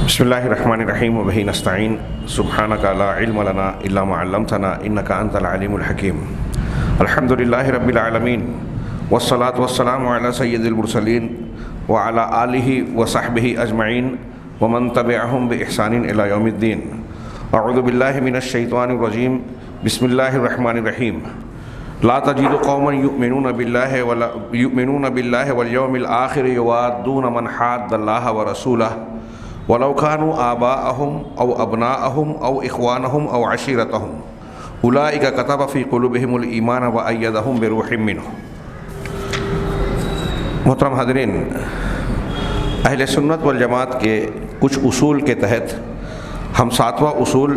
بسم اللہ الرحمن الرحیم وبہ نستعین سبحانک لا علم لنا الا ما علمتنا انک انت العلیم الحکیم الحمد للہ رب العالمین والصلاة والسلام علی سید المرسلین وعلی آلہ وصحبہ اجمعین ومن تبعہم بإحسان الی یوم الدین اعوذ باللہ من الشیطان الرجیم بسم اللہ الرحمن الرحیم لا تجد قوما یؤمنون باللہ والیوم الآخر یوادون من حاد اللہ ورسولہ وَلَوْ كَانُوا آبَاءَهُمْ أَوْ أَبْنَاءَهُمْ أَوْ إِخْوَانَهُمْ أَوْ عَشِيرَتَهُمْ أُولَٰئِكَ كَتَبَ فِي قُلُوبِهِمُ الْإِيمَانَ وَأَيَّدَهُمْ بِرُوحٍ مِّنْهُ۔ محترم حاضرین، اہل سنت والجماعت کے کچھ اصول کے تحت ہم ساتواں اصول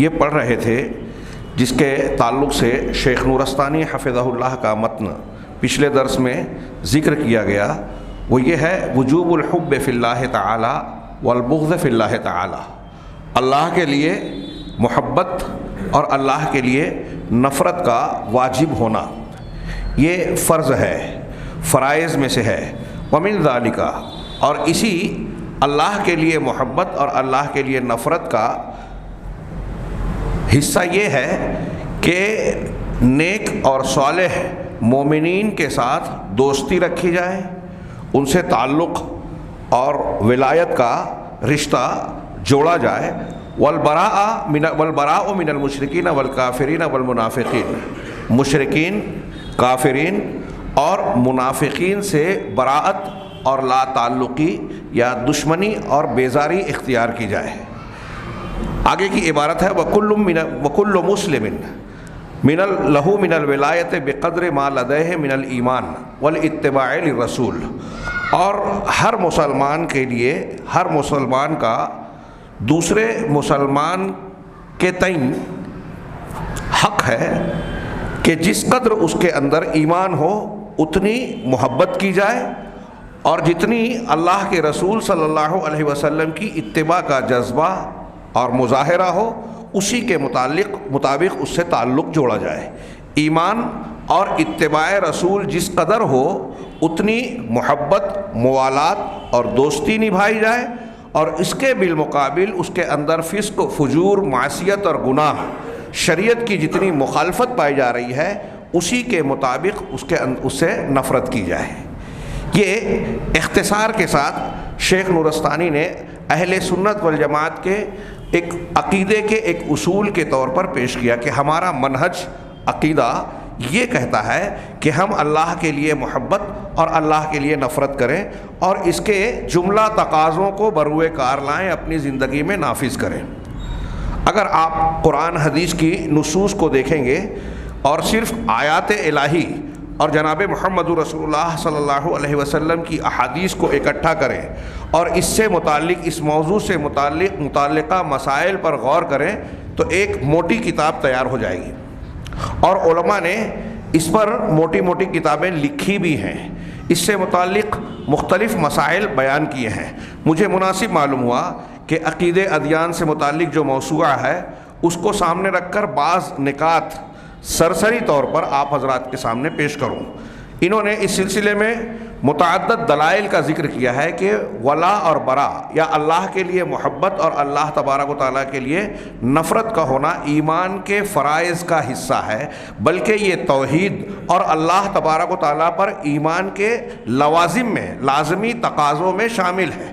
یہ پڑھ رہے تھے جس کے تعلق سے شیخ نورستانی حفظہ اللہ کا متن پچھلے درس میں ذکر کیا گیا، وہ یہ ہے وجوب الحب فی اللہ تعالی والبغض فی اللہ تعالی، اللہ کے لیے محبت اور اللہ کے لیے نفرت کا واجب ہونا، یہ فرض ہے، فرائض میں سے ہے۔ ومن ذالک، اور اسی اللہ کے لیے محبت اور اللہ کے لیے نفرت کا حصہ یہ ہے کہ نیک اور صالح مومنین کے ساتھ دوستی رکھی جائے، ان سے تعلق اور ولایت کا رشتہ جوڑا جائے۔ والبراء من المشرکین والکافرین والمنافقین، مشرکین، کافرین اور منافقین سے براءت اور لا تعلقی یا دشمنی اور بیزاری اختیار کی جائے۔ آگے کی عبارت ہے وَكُلُّ مُسْلِمٍ لَهُ مِنَ الْوِلَایَةِ بِقَدْرِ مَا لَدَیْهِ مِنَ الْایمان وَالِاتِّبَاعِ لِلرَّسُولِ، اور ہر مسلمان کے لیے، ہر مسلمان کا دوسرے مسلمان کے تئیں حق ہے کہ جس قدر اس کے اندر ایمان ہو اتنی محبت کی جائے، اور جتنی اللہ کے رسول صلی اللہ علیہ وسلم کی اتباع کا جذبہ اور مظاہرہ ہو اسی کے مطابق اس سے تعلق جوڑا جائے۔ ایمان اور اتباع رسول جس قدر ہو اتنی محبت، موالات اور دوستی نبھائی جائے، اور اس کے بالمقابل اس کے اندر فسق، فجور، معصیت اور گناہ، شریعت کی جتنی مخالفت پائی جا رہی ہے اسی کے مطابق اس سے نفرت کی جائے۔ یہ اختصار کے ساتھ شیخ نورستانی نے اہل سنت والجماعت کے ایک عقیدے کے ایک اصول کے طور پر پیش کیا کہ ہمارا منہج عقیدہ یہ کہتا ہے کہ ہم اللہ کے لیے محبت اور اللہ کے لیے نفرت کریں، اور اس کے جملہ تقاضوں کو بروئے کار لائیں، اپنی زندگی میں نافذ کریں۔ اگر آپ قرآن حدیث کی نصوص کو دیکھیں گے اور صرف آیات الہی اور جناب محمد رسول اللہ صلی اللہ علیہ وسلم کی احادیث کو اکٹھا کریں اور اس سے متعلق، اس موضوع سے متعلقہ مسائل پر غور کریں تو ایک موٹی کتاب تیار ہو جائے گی، اور علماء نے اس پر موٹی موٹی کتابیں لکھی بھی ہیں، اس سے متعلق مختلف مسائل بیان کیے ہیں۔ مجھے مناسب معلوم ہوا کہ عقیدے ادیان سے متعلق جو موسوعہ ہے اس کو سامنے رکھ کر بعض نکات سرسری طور پر آپ حضرات کے سامنے پیش کروں۔ انہوں نے اس سلسلے میں متعدد دلائل کا ذکر کیا ہے کہ ولا اور برا، یا اللہ کے لیے محبت اور اللہ تبارک و تعالیٰ کے لیے نفرت کا ہونا ایمان کے فرائض کا حصہ ہے، بلکہ یہ توحید اور اللہ تبارک و تعالیٰ پر ایمان کے لوازم میں، لازمی تقاضوں میں شامل ہے،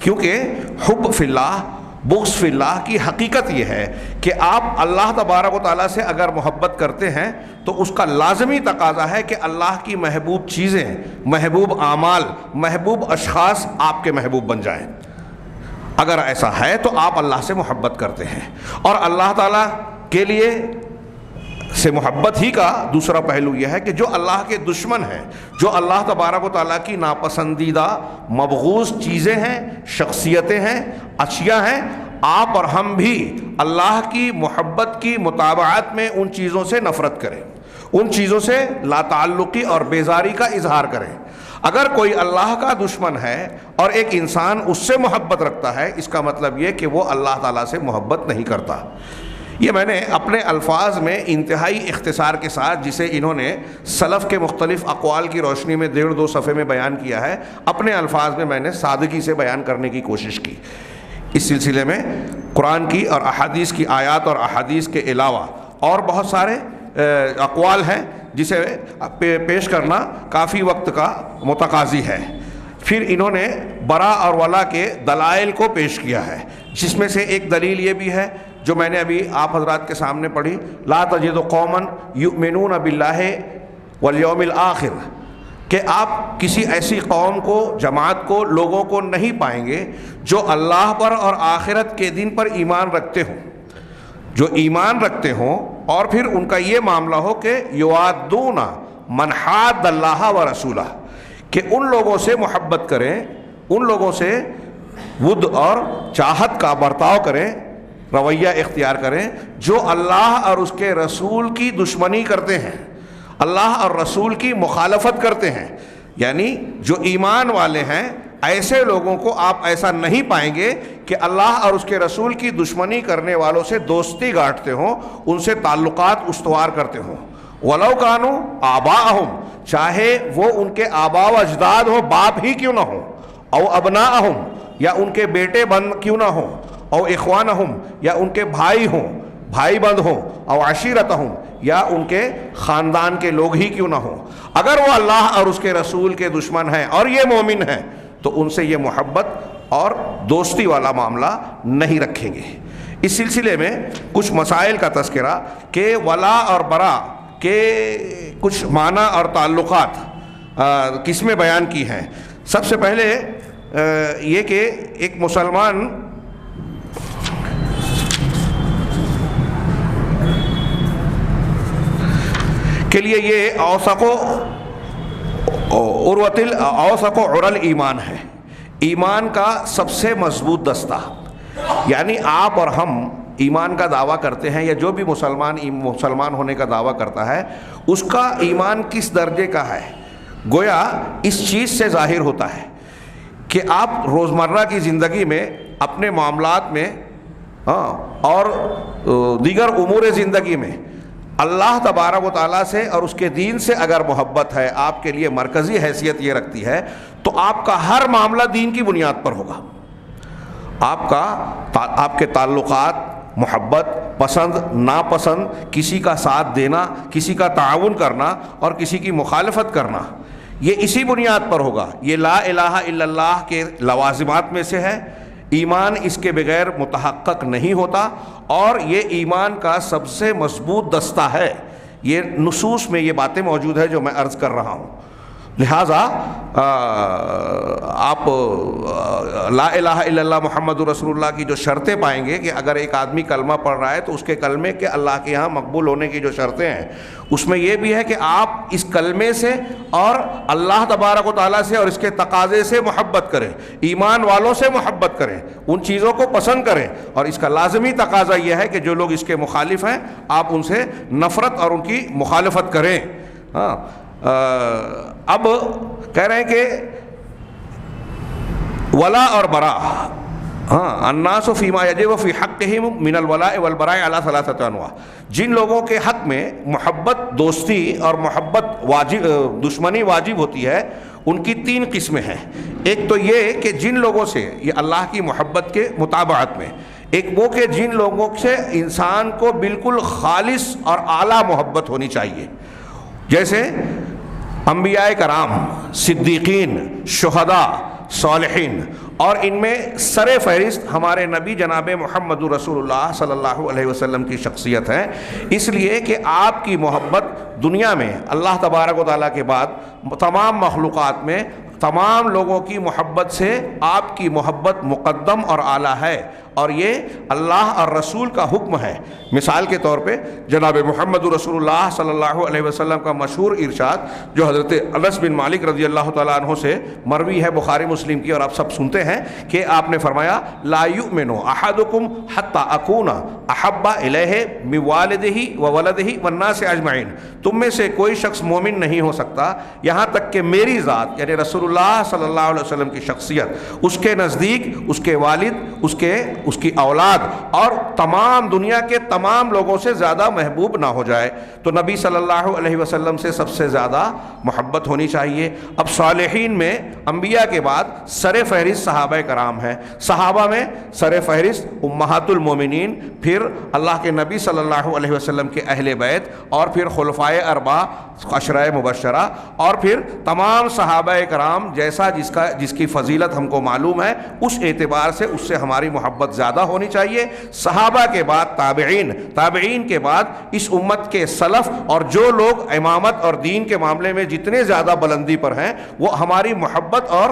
کیونکہ حب فی اللہ، بغض فی اللہ کی حقیقت یہ ہے کہ آپ اللہ تبارک و تعالیٰ سے اگر محبت کرتے ہیں تو اس کا لازمی تقاضا ہے کہ اللہ کی محبوب چیزیں، محبوب اعمال، محبوب اشخاص آپ کے محبوب بن جائیں۔ اگر ایسا ہے تو آپ اللہ سے محبت کرتے ہیں، اور اللہ تعالیٰ کے لیے سے محبت ہی کا دوسرا پہلو یہ ہے کہ جو اللہ کے دشمن ہیں، جو اللہ تبارک و تعالیٰ کی ناپسندیدہ مبغوض چیزیں ہیں، شخصیتیں ہیں، اشیاء ہیں، آپ اور ہم بھی اللہ کی محبت کی مطابعت میں ان چیزوں سے نفرت کریں، ان چیزوں سے لا تعلقی اور بیزاری کا اظہار کریں۔ اگر کوئی اللہ کا دشمن ہے اور ایک انسان اس سے محبت رکھتا ہے، اس کا مطلب یہ کہ وہ اللہ تعالیٰ سے محبت نہیں کرتا۔ یہ میں نے اپنے الفاظ میں انتہائی اختصار کے ساتھ، جسے انہوں نے سلف کے مختلف اقوال کی روشنی میں 1.5-2 صفحے میں بیان کیا ہے، اپنے الفاظ میں نے سادگی سے بیان کرنے کی کوشش کی۔ اس سلسلے میں قرآن کی اور احادیث کی آیات اور احادیث کے علاوہ اور بہت سارے اقوال ہیں جسے پیش کرنا کافی وقت کا متقاضی ہے۔ پھر انہوں نے برا اور ولا کے دلائل کو پیش کیا ہے، جس میں سے ایک دلیل یہ بھی ہے جو میں نے ابھی آپ حضرات کے سامنے پڑھی، لا تجد قوما یؤمنون باللہ والیوم الآخر، کہ آپ کسی ایسی قوم کو، جماعت کو، لوگوں کو نہیں پائیں گے جو اللہ پر اور آخرت کے دن پر ایمان رکھتے ہوں، جو ایمان رکھتے ہوں اور پھر ان کا یہ معاملہ ہو کہ یوادون من حاد اللہ و رسولہ، کہ ان لوگوں سے محبت کریں، ان لوگوں سے ود اور چاہت کا برتاؤ کریں، رویہ اختیار کریں جو اللہ اور اس کے رسول کی دشمنی کرتے ہیں، اللہ اور رسول کی مخالفت کرتے ہیں۔ یعنی جو ایمان والے ہیں ایسے لوگوں کو آپ ایسا نہیں پائیں گے کہ اللہ اور اس کے رسول کی دشمنی کرنے والوں سے دوستی گاٹتے ہوں، ان سے تعلقات استوار کرتے ہوں۔ وَلَوْ كَانُوا آبَاءَهُمْ، چاہے وہ ان کے آبا و اجداد ہوں، باپ ہی کیوں نہ ہوں، او ابناءہم، یا ان کے بیٹے بند کیوں نہ ہوں، او اخوانہم، یا ان کے بھائی ہوں، بھائی بند ہوں، او عشیرتہم، یا ان کے خاندان کے لوگ ہی کیوں نہ ہوں، اگر وہ اللہ اور اس کے رسول کے دشمن ہیں اور یہ مومن ہیں تو ان سے یہ محبت اور دوستی والا معاملہ نہیں رکھیں گے۔ اس سلسلے میں کچھ مسائل کا تذکرہ کہ ولا اور برا کے کچھ معنی اور تعلقات کس میں بیان کی ہیں۔ سب سے پہلے یہ کہ ایک مسلمان کے لیے یہ اوثق و عرل ایمان ہے، ایمان کا سب سے مضبوط دستہ۔ یعنی آپ اور ہم ایمان کا دعویٰ کرتے ہیں، یا جو بھی مسلمان ہونے کا دعویٰ کرتا ہے اس کا ایمان کس درجے کا ہے، گویا اس چیز سے ظاہر ہوتا ہے کہ آپ روزمرہ کی زندگی میں، اپنے معاملات میں اور دیگر امور زندگی میں اللہ تبارک و تعالیٰ سے اور اس کے دین سے اگر محبت ہے، آپ کے لیے مرکزی حیثیت یہ رکھتی ہے، تو آپ کا ہر معاملہ دین کی بنیاد پر ہوگا۔ آپ کے تعلقات، محبت، پسند ناپسند، کسی کا ساتھ دینا، کسی کا تعاون کرنا اور کسی کی مخالفت کرنا، یہ اسی بنیاد پر ہوگا۔ یہ لا الہ الا اللہ کے لوازمات میں سے ہے، ایمان اس کے بغیر متحقق نہیں ہوتا، اور یہ ایمان کا سب سے مضبوط دستہ ہے۔ یہ نصوص میں یہ باتیں موجود ہیں جو میں عرض کر رہا ہوں۔ لہٰذا آپ لا الہ الا اللہ محمد رسول اللہ کی جو شرطیں پائیں گے کہ اگر ایک آدمی کلمہ پڑھ رہا ہے تو اس کے کلمے کے اللہ کے یہاں مقبول ہونے کی جو شرطیں ہیں، اس میں یہ بھی ہے کہ آپ اس کلمے سے اور اللہ تبارک و تعالیٰ سے اور اس کے تقاضے سے محبت کریں، ایمان والوں سے محبت کریں، ان چیزوں کو پسند کریں، اور اس کا لازمی تقاضا یہ ہے کہ جو لوگ اس کے مخالف ہیں آپ ان سے نفرت اور ان کی مخالفت کریں۔ اب کہہ رہے ہیں کہ ولا اور برا، الناس فیما یجب فی حقہم من الولاء والبراء علی ثلاثۃ انواع، جن لوگوں کے حق میں محبت، دوستی اور محبت واجب، دشمنی واجب ہوتی ہے، ان کی تین قسمیں ہیں۔ ایک تو یہ کہ جن لوگوں سے یہ اللہ کی محبت کے مطابقت میں، ایک وہ کہ جن لوگوں سے انسان کو بالکل خالص اور اعلیٰ محبت ہونی چاہیے، جیسے انبیاء کرام، صدیقین، شہداء، صالحین، اور ان میں سر فہرست ہمارے نبی جناب محمد رسول اللہ صلی اللہ علیہ وسلم کی شخصیت ہے، اس لیے کہ آپ کی محبت دنیا میں اللہ تبارک و تعالیٰ کے بعد تمام مخلوقات میں تمام لوگوں کی محبت سے آپ کی محبت مقدم اور اعلیٰ ہے، اور یہ اللہ اور رسول کا حکم ہے۔ مثال کے طور پہ جناب محمد رسول اللہ صلی اللہ علیہ وسلم کا مشہور ارشاد جو حضرت انس بن مالک رضی اللہ تعالیٰ عنہ سے مروی ہے بخاری مسلم کی، اور آپ سب سنتے ہیں کہ آپ نے فرمایا لا یؤمن احدکم حتی اکون احب الیہ من والدہ وولدہ والناس اجمعین، تم میں سے کوئی شخص مومن نہیں ہو سکتا یہاں تک کہ میری ذات، یعنی رسول اللہ صلی اللہ علیہ وسلم کی شخصیت، اس کے نزدیک اس کے والد، اس کی اولاد اور تمام دنیا کے تمام لوگوں سے زیادہ محبوب نہ ہو جائے. تو نبی صلی اللہ علیہ وسلم سے سب سے زیادہ محبت ہونی چاہیے. اب صالحین میں انبیاء کے بعد سر فہرست صحابہ کرام ہیں. صحابہ میں سر فہرست امہات المومنین، پھر اللہ کے نبی صلی اللہ علیہ وسلم کے اہل بیت، اور پھر خلفائے اربعہ عشرہ مبشرہ، اور پھر تمام صحابہ کرام جیسا جس کی فضیلت ہم کو معلوم ہے، اس اعتبار سے اس سے ہماری محبت زیادہ ہونی چاہیے. صحابہ کے بعد تابعین، تابعین کے بعد اس امت کے سلف، اور جو لوگ امامت اور دین کے معاملے میں جتنے زیادہ بلندی پر ہیں وہ ہماری محبت اور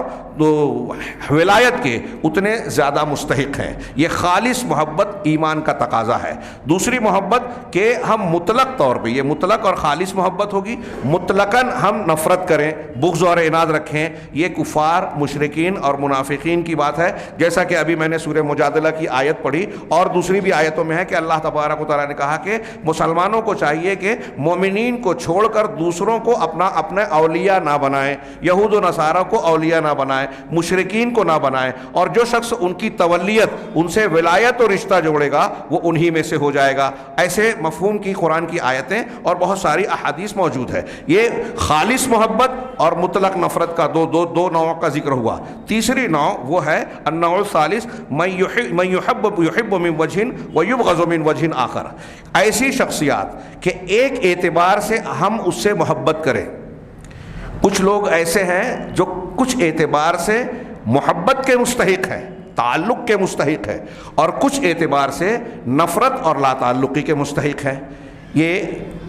ولایت کے اتنے زیادہ مستحق ہیں. یہ خالص محبت ایمان کا تقاضا ہے. دوسری محبت کہ ہم مطلق طور پہ، یہ مطلق اور خالص محبت ہوگی، مطلقاً ہم نفرت کریں، بغض اور عناد رکھیں، یہ کفار، مشرکین اور منافقین کی بات ہے. جیسا کہ ابھی میں نے سورہ مجادلہ کی آیت پڑھی اور دوسری بھی آیتوں میں ہے کہ اللہ تبارک و تعالیٰ نے کہا کہ مسلمانوں کو چاہیے کہ مومنین کو چھوڑ کر دوسروں کو اپنے اولیاء نہ بنائیں، یہود و نصارہ کو اولیاء نہ بنائیں، مشرکین کو نہ بنائیں، اور جو شخص ان کی تولیت، ان سے ولایت و رشتہ جوڑے گا وہ انہی میں سے ہو جائے گا. ایسے مفہوم کی قرآن کی آیتیں اور بہت ساری احادیث موجود ہے. یہ خالص محبت اور مطلق نفرت کا دو نوع کا ذکر ہوا. تیسری نوع وہ ہے النوع الثالث من يحب من وجہ ويبغض من وجہ آخر. ایسی شخصیات کہ ایک اعتبار سے ہم اس سے محبت کریں. کچھ لوگ ایسے ہیں جو کچھ اعتبار سے محبت کے مستحق ہیں، تعلق کے مستحق ہے، اور کچھ اعتبار سے نفرت اور لا تعلقی کے مستحق ہیں. یہ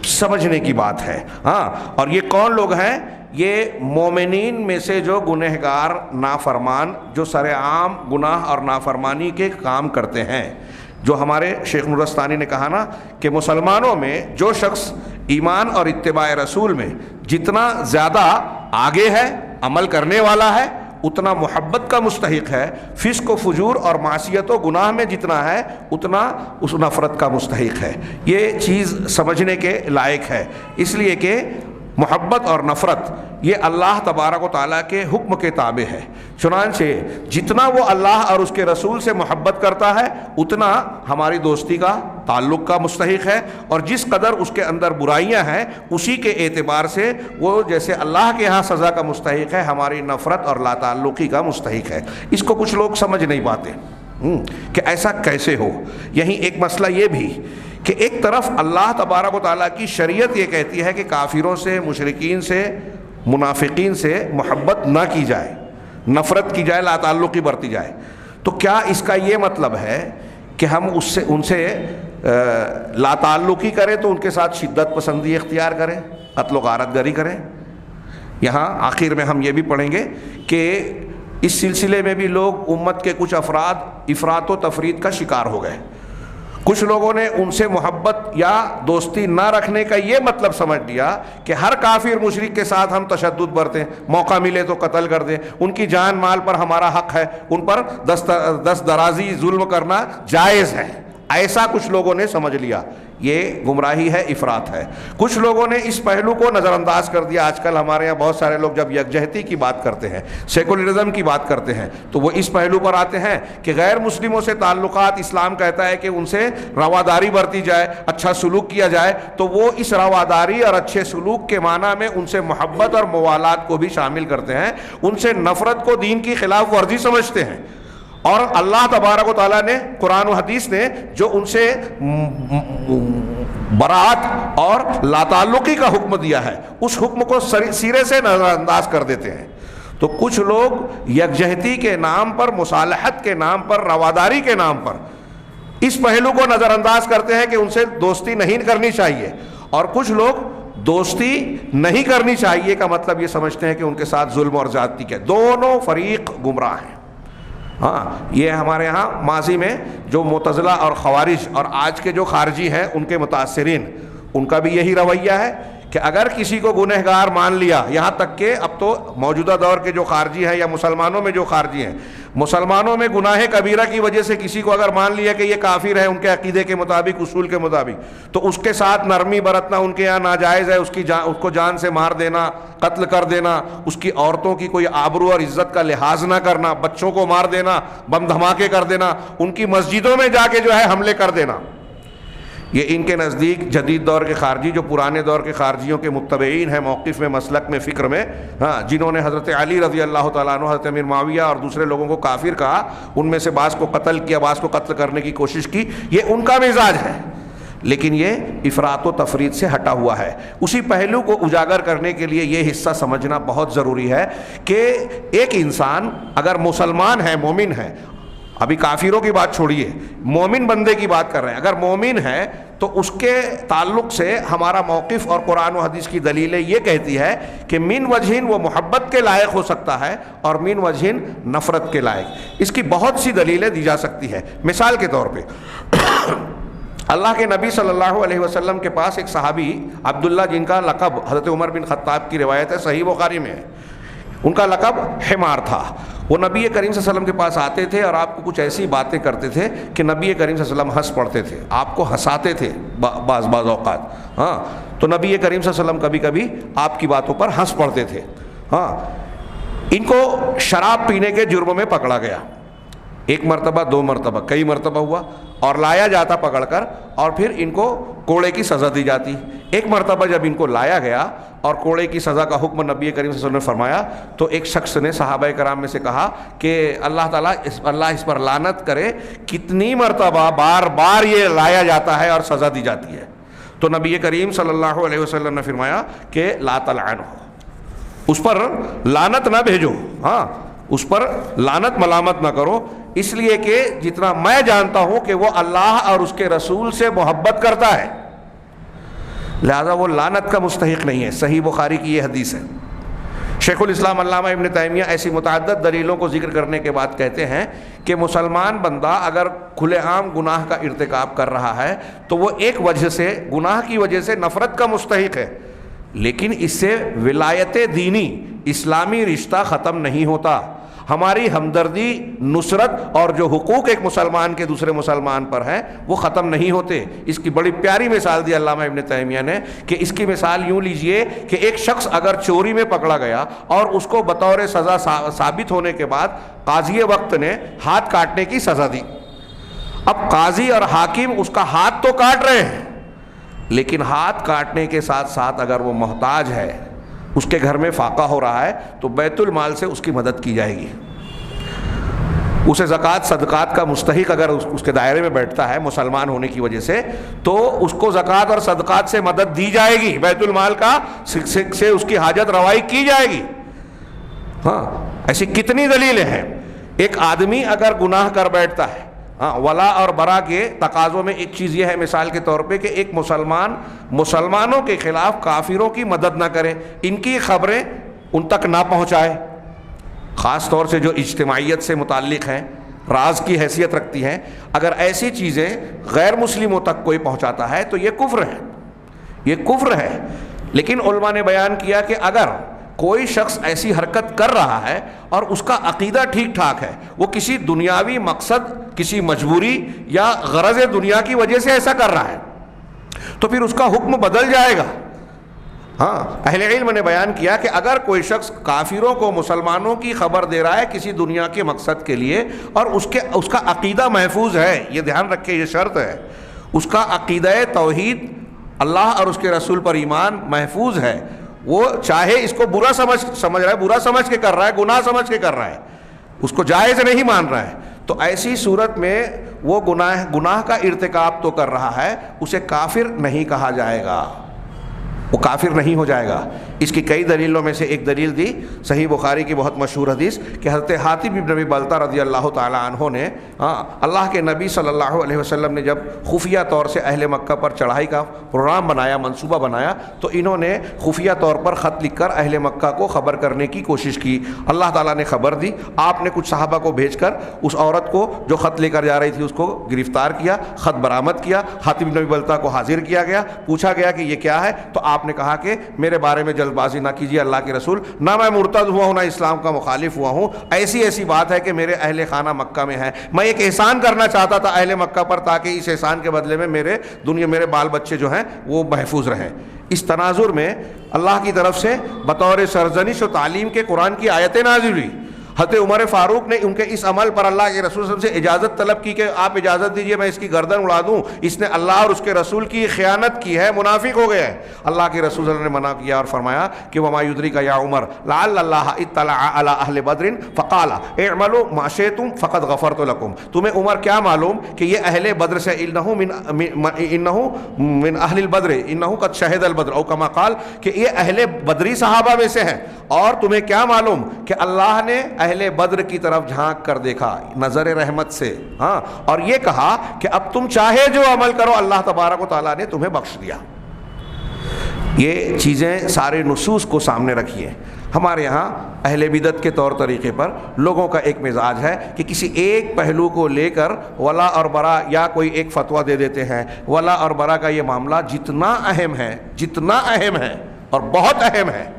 سمجھنے کی بات ہے. ہاں، اور یہ کون لوگ ہیں؟ یہ مومنین میں سے جو گنہگار، نافرمان، جو سر عام گناہ اور نافرمانی کے کام کرتے ہیں. جو ہمارے شیخ نورستانی نے کہا نا کہ مسلمانوں میں جو شخص ایمان اور اتباع رسول میں جتنا زیادہ آگے ہے، عمل کرنے والا ہے، اتنا محبت کا مستحق ہے. فسق و فجور اور معصیت و گناہ میں جتنا ہے اتنا اس نفرت کا مستحق ہے. یہ چیز سمجھنے کے لائق ہے. اس لیے کہ محبت اور نفرت یہ اللہ تبارک و تعالیٰ کے حکم کے تابع ہے. چنانچہ جتنا وہ اللہ اور اس کے رسول سے محبت کرتا ہے اتنا ہماری دوستی کا، تعلق کا مستحق ہے، اور جس قدر اس کے اندر برائیاں ہیں اسی کے اعتبار سے وہ جیسے اللہ کے ہاں سزا کا مستحق ہے، ہماری نفرت اور لا تعلقی کا مستحق ہے. اس کو کچھ لوگ سمجھ نہیں پاتے کہ ایسا کیسے ہو. یہیں ایک مسئلہ یہ بھی کہ ایک طرف اللہ تبارک و تعالیٰ کی شریعت یہ کہتی ہے کہ کافروں سے، مشرکین سے، منافقین سے محبت نہ کی جائے، نفرت کی جائے، لا تعلقی برتی جائے. تو کیا اس کا یہ مطلب ہے کہ ہم ان سے لا تعلقی کریں تو ان کے ساتھ شدت پسندی اختیار کریں، قتل و غارت گری کریں؟ یہاں آخر میں ہم یہ بھی پڑھیں گے کہ اس سلسلے میں بھی لوگ، امت کے کچھ افراد افراط و تفرید کا شکار ہو گئے. کچھ لوگوں نے ان سے محبت یا دوستی نہ رکھنے کا یہ مطلب سمجھ لیا کہ ہر کافر مشرک کے ساتھ ہم تشدد برتیں، موقع ملے تو قتل کر دیں، ان کی جان مال پر ہمارا حق ہے، ان پر دست درازی ظلم کرنا جائز ہے. ایسا کچھ لوگوں نے سمجھ لیا. یہ گمراہی ہے، افراط ہے. کچھ لوگوں نے اس پہلو کو نظر انداز کر دیا. آج کل ہمارے یہاں بہت سارے لوگ جب یکجہتی کی بات کرتے ہیں، سیکولرزم کی بات کرتے ہیں، تو وہ اس پہلو پر آتے ہیں کہ غیر مسلموں سے تعلقات، اسلام کہتا ہے کہ ان سے رواداری برتی جائے، اچھا سلوک کیا جائے. تو وہ اس رواداری اور اچھے سلوک کے معنی میں ان سے محبت اور موالات کو بھی شامل کرتے ہیں. ان سے نفرت کو دین کی خلاف ورزی سمجھتے ہیں. اور اللہ تبارک و تعالیٰ نے، قرآن و حدیث نے جو ان سے براءت اور لا تعلقی کا حکم دیا ہے اس حکم کو سرے سے نظر انداز کر دیتے ہیں. تو کچھ لوگ یکجہتی کے نام پر، مصالحت کے نام پر، رواداری کے نام پر اس پہلو کو نظر انداز کرتے ہیں کہ ان سے دوستی نہیں کرنی چاہیے، اور کچھ لوگ دوستی نہیں کرنی چاہیے کا مطلب یہ سمجھتے ہیں کہ ان کے ساتھ ظلم اور زیادتی کے. دونوں فریق گمراہ ہیں. ہاں، یہ ہمارے ہاں ماضی میں جو معتزلہ اور خوارج اور آج کے جو خارجی ہیں ان کے متاثرین، ان کا بھی یہی رویہ ہے کہ اگر کسی کو گنہگار مان لیا، یہاں تک کہ اب تو موجودہ دور کے جو خارجی ہیں یا مسلمانوں میں جو خارجی ہیں، مسلمانوں میں گناہ کبیرہ کی وجہ سے کسی کو اگر مان لیا کہ یہ کافر ہے ان کے عقیدے کے مطابق، اصول کے مطابق، تو اس کے ساتھ نرمی برتنا ان کے یہاں ناجائز ہے، اس کو جان سے مار دینا، قتل کر دینا، اس کی عورتوں کی کوئی آبرو اور عزت کا لحاظ نہ کرنا، بچوں کو مار دینا، بم دھماکے کر دینا، ان کی مسجدوں میں جا کے جو ہے حملے کر دینا، یہ ان کے نزدیک جدید دور کے خارجی جو پرانے دور کے خارجیوں کے متبعین ہیں، موقف میں، مسلک میں، فکر میں، جنہوں نے حضرت علی رضی اللہ تعالیٰ عنہ، حضرت امیر معاویہ اور دوسرے لوگوں کو کافر کہا، ان میں سے بعض کو قتل کیا، بعض کو قتل کرنے کی کوشش کی، یہ ان کا مزاج ہے، لیکن یہ افراط و تفریط سے ہٹا ہوا ہے۔ اسی پہلو کو اجاگر کرنے کے لیے یہ حصہ سمجھنا بہت ضروری ہے کہ ایک انسان اگر مسلمان ہے، مومن ہے، ابھی کافروں کی بات چھوڑیے، مومن بندے کی بات کر رہے ہیں، اگر مومن ہے تو اس کے تعلق سے ہمارا موقف اور قرآن و حدیث کی دلیلیں یہ کہتی ہے کہ من وجہن وہ محبت کے لائق ہو سکتا ہے اور من وجہن نفرت کے لائق۔ اس کی بہت سی دلیلیں دی جا سکتی ہے۔ مثال کے طور پہ اللہ کے نبی صلی اللہ علیہ وسلم کے پاس ایک صحابی عبداللہ، جن کا لقب حضرت عمر بن خطاب کی روایت ہے، صحیح بخاری میں ہے، ان کا لقب حمار تھا۔ وہ نبی کریم صلی اللہ علیہ وسلم کے پاس آتے تھے اور آپ کو کچھ ایسی باتیں کرتے تھے کہ نبی کریم صلی اللہ علیہ وسلم ہنس پڑتے تھے، آپ کو ہنساتے تھے بعض اوقات، تو نبی کریم صلی اللہ علیہ وسلم کبھی کبھی آپ کی باتوں پر ہنس پڑتے تھے۔ ان کو شراب پینے کے جرم میں پکڑا گیا، ایک مرتبہ، دو مرتبہ، کئی مرتبہ ہوا، اور لایا جاتا پکڑ کر، اور پھر ان کو کوڑے کی سزا دی جاتی۔ ایک مرتبہ جب ان کو لایا گیا اور کوڑے کی سزا کا حکم نبی کریم صلی اللہ علیہ وسلم نے فرمایا، تو ایک شخص نے صحابہ کرام میں سے کہا کہ اللہ تعالیٰ اس پر لعنت کرے، کتنی مرتبہ بار بار یہ لایا جاتا ہے اور سزا دی جاتی ہے۔ تو نبی کریم صلی اللہ علیہ وسلم نے فرمایا کہ لا تلعنہ، اس پر لعنت نہ بھیجو، اس پر لعنت ملامت نہ کرو، اس لیے کہ جتنا میں جانتا ہوں کہ وہ اللہ اور اس کے رسول سے محبت کرتا ہے، لہذا وہ لعنت کا مستحق نہیں ہے۔ صحیح بخاری کی یہ حدیث ہے۔ شیخ الاسلام علامہ ابن تیمیہ ایسی متعدد دلیلوں کو ذکر کرنے کے بعد کہتے ہیں کہ مسلمان بندہ اگر کھلے عام گناہ کا ارتکاب کر رہا ہے تو وہ ایک وجہ سے، گناہ کی وجہ سے نفرت کا مستحق ہے، لیکن اس سے ولایت دینی، اسلامی رشتہ ختم نہیں ہوتا۔ ہماری ہمدردی، نصرت اور جو حقوق ایک مسلمان کے دوسرے مسلمان پر ہیں وہ ختم نہیں ہوتے۔ اس کی بڑی پیاری مثال دی علامہ ابن تیمیہ نے کہ اس کی مثال یوں لیجئے کہ ایک شخص اگر چوری میں پکڑا گیا اور اس کو بطور سزا ثابت ہونے کے بعد قاضی وقت نے ہاتھ کاٹنے کی سزا دی۔ اب قاضی اور حاکم اس کا ہاتھ تو کاٹ رہے ہیں، لیکن ہاتھ کاٹنے کے ساتھ ساتھ اگر وہ محتاج ہے، اس کے گھر میں فاقہ ہو رہا ہے، تو بیت المال سے اس کی مدد کی جائے گی۔ اسے زکوٰۃ صدقات کا مستحق اگر اس کے دائرے میں بیٹھتا ہے مسلمان ہونے کی وجہ سے، تو اس کو زکوٰۃ اور صدقات سے مدد دی جائے گی، بیت المال کا سے اس کی حاجت روائی کی جائے گی۔ ایسی کتنی دلیلیں ہیں۔ ایک آدمی اگر گناہ کر بیٹھتا ہے، ولا اور برا کے تقاضوں میں ایک چیز یہ ہے مثال کے طور پہ کہ ایک مسلمان مسلمانوں کے خلاف کافروں کی مدد نہ کرے، ان کی خبریں ان تک نہ پہنچائے، خاص طور سے جو اجتماعیت سے متعلق ہیں، راز کی حیثیت رکھتی ہیں، اگر ایسی چیزیں غیر مسلموں تک کوئی پہنچاتا ہے تو یہ کفر ہے، یہ کفر ہے۔ لیکن علماء نے بیان کیا کہ اگر کوئی شخص ایسی حرکت کر رہا ہے اور اس کا عقیدہ ٹھیک ٹھاک ہے، وہ کسی دنیاوی مقصد، کسی مجبوری یا غرض دنیا کی وجہ سے ایسا کر رہا ہے، تو پھر اس کا حکم بدل جائے گا۔ اہل علم نے بیان کیا کہ اگر کوئی شخص کافروں کو مسلمانوں کی خبر دے رہا ہے کسی دنیا کے مقصد کے لیے اور اس کا عقیدہ محفوظ ہے، یہ دھیان رکھے، یہ شرط ہے، اس کا عقیدہ توحید، اللہ اور اس کے رسول پر ایمان محفوظ ہے، وہ چاہے اس کو برا سمجھ رہا ہے، برا سمجھ کے کر رہا ہے، گناہ سمجھ کے کر رہا ہے، اس کو جائز نہیں مان رہا ہے، تو ایسی صورت میں وہ گناہ کا ارتکاب تو کر رہا ہے، اسے کافر نہیں کہا جائے گا، وہ کافر نہیں ہو جائے گا۔ اس کی کئی دلیلوں میں سے ایک دلیل دی صحیح بخاری کی بہت مشہور حدیث کہ حضرت حاتب بن ابی بلتہ رضی اللہ تعالیٰ عنہ نے اللہ کے نبی صلی اللہ علیہ وسلم نے جب خفیہ طور سے اہل مکہ پر چڑھائی کا پروگرام بنایا، منصوبہ بنایا، تو انہوں نے خفیہ طور پر خط لکھ کر اہل مکہ کو خبر کرنے کی کوشش کی۔ اللہ تعالیٰ نے خبر دی، آپ نے کچھ صحابہ کو بھیج کر اس عورت کو جو خط لے کر جا رہی تھی اس کو گرفتار کیا، خط برآمد کیا، حاتب بن ابی بلتہ کو حاضر کیا گیا، پوچھا گیا کہ یہ کیا ہے؟ تو آپ نے کہا کہ میرے بارے میں جلد بازی نہ کیجیے اللہ کے رسول، نہ میں مرتد ہوا ہوں نہ اسلام کا مخالف ہوا ہوں، ایسی بات ہے کہ میرے اہل خانہ مکہ میں ہے، میں ایک احسان کرنا چاہتا تھا اہل مکہ پر تاکہ اس احسان کے بدلے میں میرے بال بچے جو ہیں وہ محفوظ رہیں۔ اس تناظر میں اللہ کی طرف سے بطور سرزنش و تعلیم کے قرآن کی آیتیں نازل ہوئی۔ حضرت عمر فاروق نے ان کے اس عمل پر اللہ کے رسول صلی اللہ علیہ وسلم سے اجازت طلب کی کہ آپ اجازت دیجئے میں اس کی گردن اڑا دوں، اس نے اللہ اور اس کے رسول کی خیانت کی ہے، منافق ہو گیا ہے۔ اللہ کے رسول صلی اللہ علیہ وسلم نے منع کیا اور فرمایا کہ وما یدریک یا عمر لعل اللہ اطلع علی اہل بدر فقال اعملوا ما شئتم فقد غفرت لكم، تمہیں عمر کیا معلوم کہ یہ اہل بدر سے انہ من اہل البدر انہ قد شہد البدر او کما قال کہ یہ اہل بدری صحابہ میں سے ہیں، اور تمہیں کیا معلوم کہ اللہ نے اہل بدر کی طرف جھانک کر دیکھا نظر رحمت سے، اور یہ کہا کہ اب تم چاہے جو عمل کرو اللہ تبارک و تعالیٰ نے تمہیں بخش دیا۔ یہ چیزیں سارے نصوص کو سامنے رکھیے۔ ہمارے ہاں اہل بدعت کے طور طریقے پر لوگوں کا ایک مزاج ہے کہ کسی ایک پہلو کو لے کر ولا اور برا یا کوئی ایک فتویٰ دے دیتے ہیں۔ ولا اور برا کا یہ معاملہ جتنا اہم ہے اور بہت اہم ہے،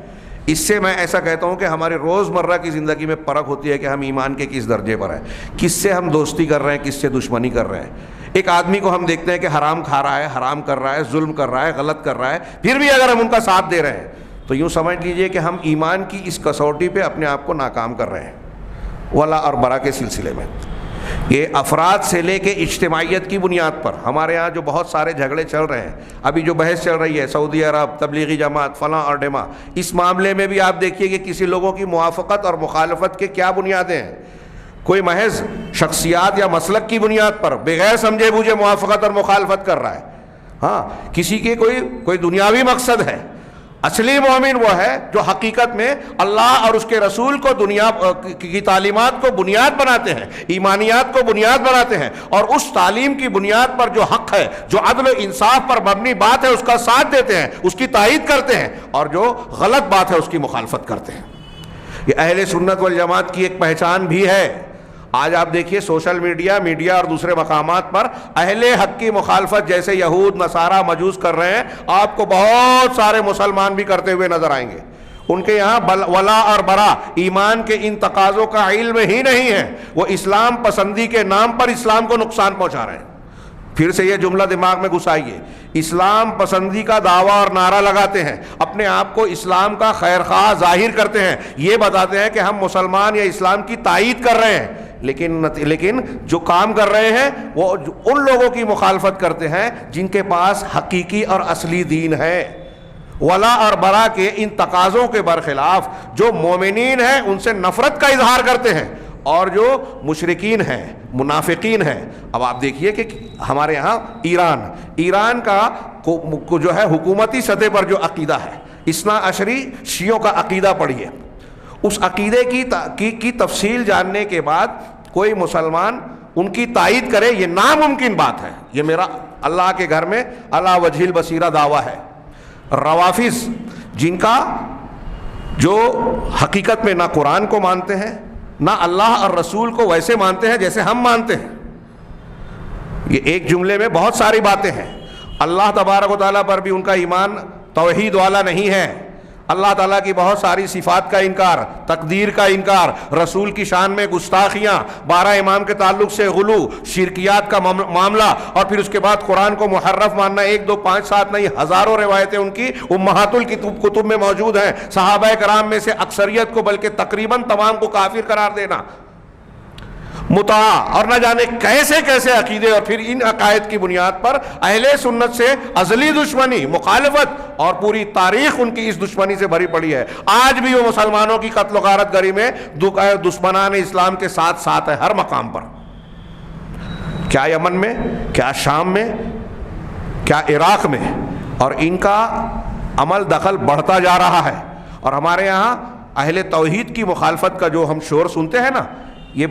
اس سے میں ایسا کہتا ہوں کہ ہمارے روزمرہ کی زندگی میں فرق ہوتی ہے کہ ہم ایمان کے کس درجے پر ہیں، کس سے ہم دوستی کر رہے ہیں، کس سے دشمنی کر رہے ہیں۔ ایک آدمی کو ہم دیکھتے ہیں کہ حرام کھا رہا ہے، حرام کر رہا ہے، ظلم کر رہا ہے، غلط کر رہا ہے، پھر بھی اگر ہم ان کا ساتھ دے رہے ہیں تو یوں سمجھ لیجئے کہ ہم ایمان کی اس کسوٹی پہ اپنے آپ کو ناکام کر رہے ہیں۔ ولا اور برا کے سلسلے میں یہ افراد سے لے کے اجتماعیت کی بنیاد پر ہمارے ہاں جو بہت سارے جھگڑے چل رہے ہیں، ابھی جو بحث چل رہی ہے سعودی عرب، تبلیغی جماعت، فلاں اور ڈیما، اس معاملے میں بھی آپ دیکھیے کہ کسی لوگوں کی موافقت اور مخالفت کے کیا بنیادیں ہیں۔ کوئی محض شخصیات یا مسلک کی بنیاد پر بغیر سمجھے بوجھے موافقت اور مخالفت کر رہا ہے، کسی کے کوئی دنیاوی مقصد ہے۔ اصلی مومن وہ ہے جو حقیقت میں اللہ اور اس کے رسول کو دنیا کی تعلیمات کو بنیاد بناتے ہیں، ایمانیات کو بنیاد بناتے ہیں، اور اس تعلیم کی بنیاد پر جو حق ہے، جو عدل و انصاف پر مبنی بات ہے اس کا ساتھ دیتے ہیں، اس کی تائید کرتے ہیں، اور جو غلط بات ہے اس کی مخالفت کرتے ہیں۔ یہ اہل سنت والجماعت کی ایک پہچان بھی ہے۔ آج آپ دیکھیے سوشل میڈیا اور دوسرے مقامات پر اہل حق کی مخالفت جیسے یہود، نصارہ، مجوس کر رہے ہیں، آپ کو بہت سارے مسلمان بھی کرتے ہوئے نظر آئیں گے۔ ان کے یہاں ولا اور برا ایمان کے ان تقاضوں کا علم ہی نہیں ہے، وہ اسلام پسندی کے نام پر اسلام کو نقصان پہنچا رہے ہیں۔ پھر سے یہ جملہ دماغ میں گھسائیے، اسلام پسندی کا دعویٰ اور نعرہ لگاتے ہیں، اپنے آپ کو اسلام کا خیر خواہ ظاہر کرتے ہیں، یہ بتاتے ہیں کہ ہم مسلمان یا اسلام کی تائید کر رہے ہیں، لیکن جو کام کر رہے ہیں وہ ان لوگوں کی مخالفت کرتے ہیں جن کے پاس حقیقی اور اصلی دین ہے۔ ولا اور برا کے ان تقاضوں کے برخلاف جو مومنین ہیں ان سے نفرت کا اظہار کرتے ہیں، اور جو مشرکین ہیں، منافقین ہیں۔ اب آپ دیکھیے کہ ہمارے ہاں ایران کا جو ہے حکومتی سطح پر جو عقیدہ ہے، اثنا عشری شیعوں کا عقیدہ پڑھیے، اس عقیدے کی تفصیل جاننے کے بعد کوئی مسلمان ان کی تائید کرے یہ ناممکن بات ہے۔ یہ میرا اللہ کے گھر میں علی وجہ البصیرہ دعویٰ ہے۔ روافض جن کا جو حقیقت میں نہ قرآن کو مانتے ہیں نہ اللہ اور رسول کو ویسے مانتے ہیں جیسے ہم مانتے ہیں، یہ ایک جملے میں بہت ساری باتیں ہیں۔ اللہ تبارک و تعالیٰ پر بھی ان کا ایمان توحید والا نہیں ہے، اللہ تعالیٰ کی بہت ساری صفات کا انکار، تقدیر کا انکار، رسول کی شان میں گستاخیاں، 12 امام کے تعلق سے غلو، شرکیات کا معاملہ، اور پھر اس کے بعد قرآن کو محرف ماننا، 1 2 5 7 نہیں، ہزاروں روایتیں ان کی امہات الکتب میں موجود ہیں۔ صحابہ کرام میں سے اکثریت کو بلکہ تقریباً تمام کو کافر قرار دینا، متاع اور نہ جانے کیسے کیسے عقیدے، اور پھر ان عقائد کی بنیاد پر اہل سنت سے ازلی دشمنی، مخالفت، اور پوری تاریخ ان کی اس دشمنی سے بھری پڑی ہے۔ آج بھی وہ مسلمانوں کی قتل و غارت گری میں دشمنان اسلام کے ساتھ ہے ہر مقام پر، کیا یمن میں، کیا شام میں، کیا عراق میں، اور ان کا عمل دخل بڑھتا جا رہا ہے۔ اور ہمارے یہاں اہل توحید کی مخالفت کا جو ہم شور سنتے ہیں نا، یہ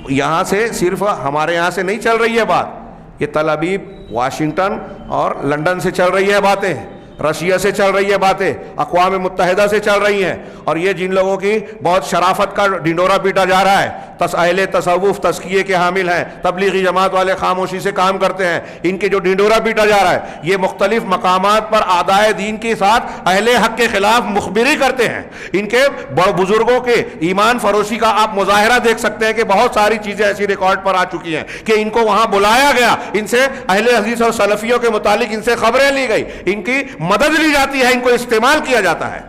یہاں سے صرف ہمارے یہاں سے نہیں چل رہی ہے بات، یہ تل ابیب، واشنگٹن اور لندن سے چل رہی ہے باتیں، رشیا سے چل رہی ہے باتیں، اقوام متحدہ سے چل رہی ہیں. اور یہ جن لوگوں کی بہت شرافت کا ڈھنڈورا پیٹا جا رہا ہے، اہل تصوف تزکیے کے حامل ہیں، تبلیغی جماعت والے خاموشی سے کام کرتے ہیں، ان کے جو ڈھنڈورا پیٹا جا رہا ہے، یہ مختلف مقامات پر اعدائے دین کے ساتھ اہل حق کے خلاف مخبری کرتے ہیں. ان کے بڑے بزرگوں کے ایمان فروشی کا آپ مظاہرہ دیکھ سکتے ہیں کہ بہت ساری چیزیں ایسی ریکارڈ پر آ چکی ہیں کہ ان کو وہاں بلایا گیا، ان سے اہل حدیث اور سلفیوں کے متعلق ان سے خبریں لی گئی، ان کی مدد لی جاتی ہے، ان کو استعمال کیا جاتا ہے،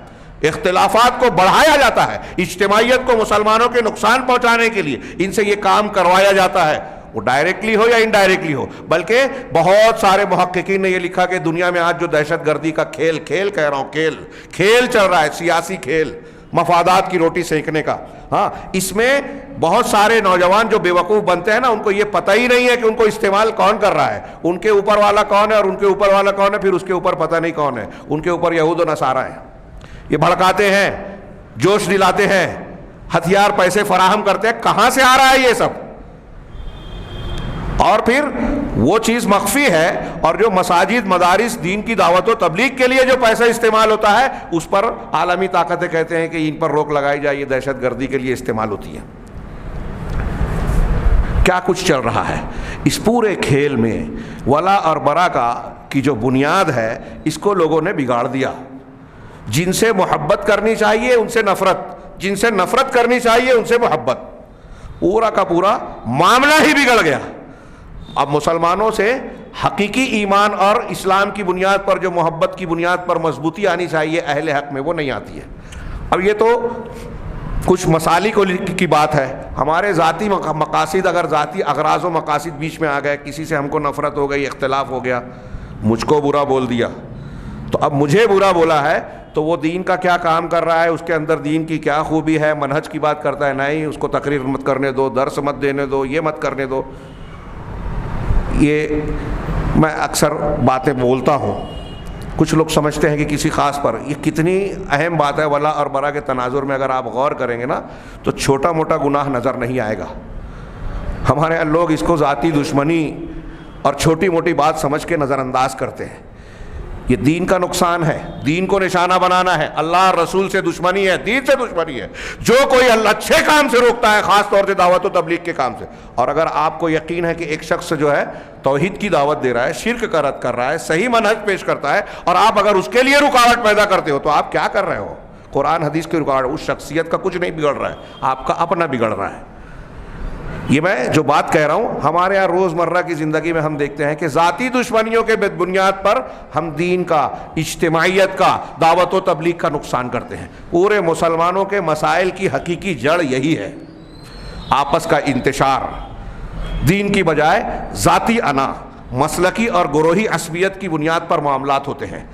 اختلافات کو بڑھایا جاتا ہے، اجتماعیت کو مسلمانوں کے نقصان پہنچانے کے لیے ان سے یہ کام کروایا جاتا ہے، وہ ڈائریکٹلی ہو یا انڈائریکٹلی ہو. بلکہ بہت سارے محققین نے یہ لکھا کہ دنیا میں آج جو دہشت گردی کا کھیل کہہ رہا ہوں، کھیل چل رہا ہے، سیاسی کھیل، مفادات کی روٹی سینکنے کا، ہاں، اس میں بہت سارے نوجوان جو بے وقوف بنتے ہیں نا، ان کو یہ پتہ ہی نہیں ہے کہ ان کو استعمال کون کر رہا ہے، ان کے اوپر والا کون ہے اور ان کے اوپر والا کون ہے، پھر اس کے اوپر پتہ نہیں کون ہے، ان کے اوپر یہود و نصارہ ہیں. یہ بھڑکاتے ہیں، جوش دلاتے ہیں، ہتھیار پیسے فراہم کرتے ہیں. کہاں سے آ رہا ہے یہ سب؟ اور پھر وہ چیز مخفی ہے، اور جو مساجد، مدارس، دین کی دعوت و تبلیغ کے لیے جو پیسہ استعمال ہوتا ہے، اس پر عالمی طاقتیں کہتے ہیں کہ ان پر روک لگائی جائے، یہ دہشت گردی کے لیے استعمال ہوتی ہے. کیا کچھ چل رہا ہے اس پورے کھیل میں؟ ولا اور برا کی جو بنیاد ہے، اس کو لوگوں نے بگاڑ دیا. جن سے محبت کرنی چاہیے ان سے نفرت، جن سے نفرت کرنی چاہیے ان سے محبت، پورا کا پورا معاملہ ہی بگڑ گیا. اب مسلمانوں سے حقیقی ایمان اور اسلام کی بنیاد پر، جو محبت کی بنیاد پر مضبوطی آنی چاہیے اہل حق میں، وہ نہیں آتی ہے. اب یہ تو کچھ مسالک کی بات ہے. ہمارے ذاتی مقاصد، اگر ذاتی اغراض و مقاصد بیچ میں آ گئے، کسی سے ہم کو نفرت ہو گئی، اختلاف ہو گیا، مجھ کو برا بول دیا، تو اب مجھے برا بولا ہے تو وہ دین کا کیا کام کر رہا ہے، اس کے اندر دین کی کیا خوبی ہے، منہج کی بات کرتا ہے، نہیں، اس کو تقریر مت کرنے دو، درس مت دینے دو، یہ مت کرنے دو. یہ میں اکثر باتیں بولتا ہوں، کچھ لوگ سمجھتے ہیں کہ کسی خاص پر. یہ کتنی اہم بات ہے. ولا اور برا کے تناظر میں اگر آپ غور کریں گے نا، تو چھوٹا موٹا گناہ نظر نہیں آئے گا. ہمارے یہاں لوگ اس کو ذاتی دشمنی اور چھوٹی موٹی بات سمجھ کے نظر انداز کرتے ہیں. یہ دین کا نقصان ہے، دین کو نشانہ بنانا ہے. اللہ رسول سے دشمنی ہے، دین سے دشمنی ہے. جو کوئی اللہ اچھے کام سے روکتا ہے، خاص طور سے دعوت و تبلیغ کے کام سے. اور اگر آپ کو یقین ہے کہ ایک شخص جو ہے توحید کی دعوت دے رہا ہے، شرک کا رد کر رہا ہے، صحیح منہج پیش کرتا ہے، اور آپ اگر اس کے لیے رکاوٹ پیدا کرتے ہو، تو آپ کیا کر رہے ہو؟ قرآن حدیث کی رکاوٹ. اس شخصیت کا کچھ نہیں بگڑ رہا ہے، آپ کا اپنا بگڑ رہا ہے. یہ میں جو بات کہہ رہا ہوں، ہمارے یہاں روزمرہ کی زندگی میں ہم دیکھتے ہیں کہ ذاتی دشمنیوں کے بنیاد پر ہم دین کا، اجتماعیت کا، دعوت و تبلیغ کا نقصان کرتے ہیں. پورے مسلمانوں کے مسائل کی حقیقی جڑ یہی ہے، آپس کا انتشار، دین کی بجائے ذاتی انا، مسلکی اور گروہی عصبیت کی بنیاد پر معاملات ہوتے ہیں.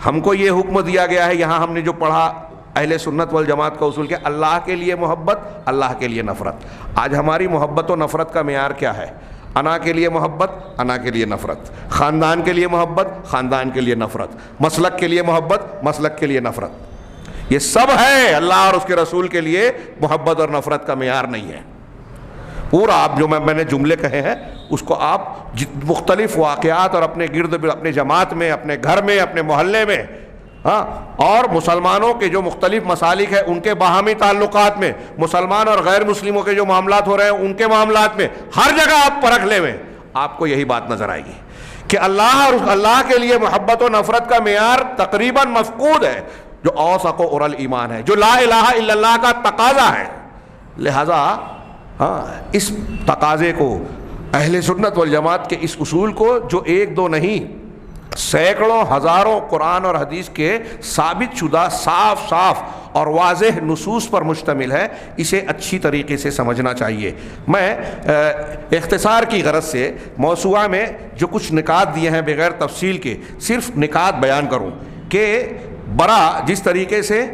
ہم کو یہ حکم دیا گیا ہے، یہاں ہم نے جو پڑھا اہل سنت والجماعت کا اصول، کہ اللہ کے لیے محبت، اللہ کے لیے نفرت. آج ہماری محبت و نفرت کا معیار کیا ہے؟ انا کے لیے محبت، انا کے لیے نفرت، خاندان کے لیے محبت، خاندان کے لیے نفرت، مسلک کے لیے محبت، مسلک کے لیے نفرت. یہ سب ہے. اللہ اور اس کے رسول کے لیے محبت اور نفرت کا معیار نہیں ہے. پورا آپ جو میں نے جملے کہے ہیں، اس کو آپ مختلف واقعات اور اپنے گرد، اپنے جماعت میں، اپنے گھر میں، اپنے محلے میں، ہاں، اور مسلمانوں کے جو مختلف مسالک ہیں ان کے باہمی تعلقات میں، مسلمان اور غیر مسلموں کے جو معاملات ہو رہے ہیں ان کے معاملات میں، ہر جگہ آپ پرکھ لیں میں، آپ کو یہی بات نظر آئے گی کہ اللہ اور اللہ کے لیے محبت و نفرت کا معیار تقریباً مفقود ہے، جو اوثق و ارل ایمان ہے، جو لا الہ الا اللہ کا تقاضا ہے. لہذا اس تقاضے کو، اہل سنت والجماعت کے اس اصول کو، جو ایک دو نہیں سینکڑوں ہزاروں قرآن اور حدیث کے ثابت شدہ صاف اور واضح نصوص پر مشتمل ہے، اسے اچھی طریقے سے سمجھنا چاہیے. میں اختصار کی غرض سے موضوع میں جو کچھ نکات دیے ہیں بغیر تفصیل کے، صرف نکات بیان کروں کہ برا جس طریقے سے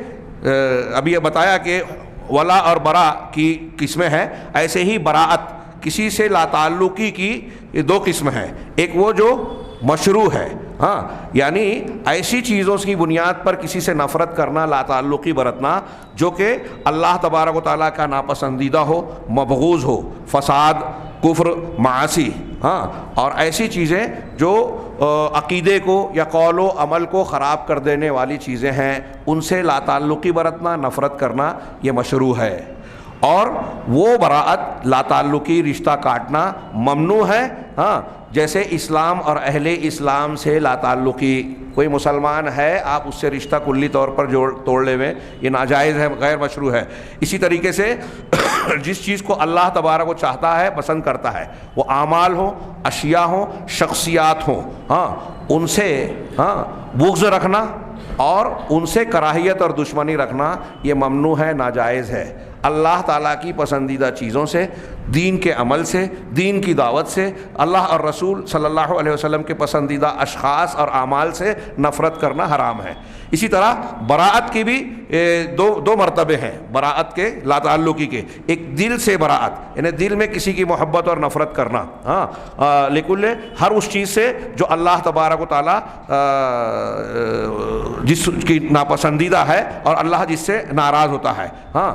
ابھی یہ بتایا کہ ولا اور برا کی قسمیں ہیں، ایسے ہی براعت، کسی سے لا تعلقی کی دو قسم ہیں. ایک وہ جو مشروع ہے. ہاں یعنی ایسی چیزوں کی بنیاد پر کسی سے نفرت کرنا، لا تعلقی برتنا جو کہ اللہ تبارک و تعالیٰ کا ناپسندیدہ ہو، مبغوض ہو، فساد، کفر، معاصی، ہاں اور ایسی چیزیں جو عقیدے کو یا قول و عمل کو خراب کر دینے والی چیزیں ہیں، ان سے لا تعلقی برتنا، نفرت کرنا یہ مشروع ہے. اور وہ براءت، لا تعلقی، رشتہ کاٹنا ممنوع ہے. ہاں جیسے اسلام اور اہل اسلام سے لا تعلقی، کوئی مسلمان ہے آپ اس سے رشتہ کلی طور پر توڑ لے ہوئے، یہ ناجائز ہے، غیر مشروع ہے. اسی طریقے سے جس چیز کو اللہ تبارک و چاہتا ہے، پسند کرتا ہے، وہ اعمال ہوں، اشیاء ہوں، شخصیات ہوں، ہاں ان سے بغض رکھنا اور ان سے کراہیت اور دشمنی رکھنا یہ ممنوع ہے، ناجائز ہے. اللہ تعالیٰ کی پسندیدہ چیزوں سے، دین کے عمل سے، دین کی دعوت سے، اللہ اور رسول صلی اللہ علیہ وسلم کے پسندیدہ اشخاص اور اعمال سے نفرت کرنا حرام ہے. اسی طرح براءت کی بھی دو مرتبے ہیں، براءت کے، لا تعلقی کے. ایک دل سے براءت، یعنی دل میں کسی کی محبت اور نفرت کرنا، ہاں لکل ہر اس چیز سے جو اللہ تبارک و تعالیٰ جس کی ناپسندیدہ ہے اور اللہ جس سے ناراض ہوتا ہے. ہاں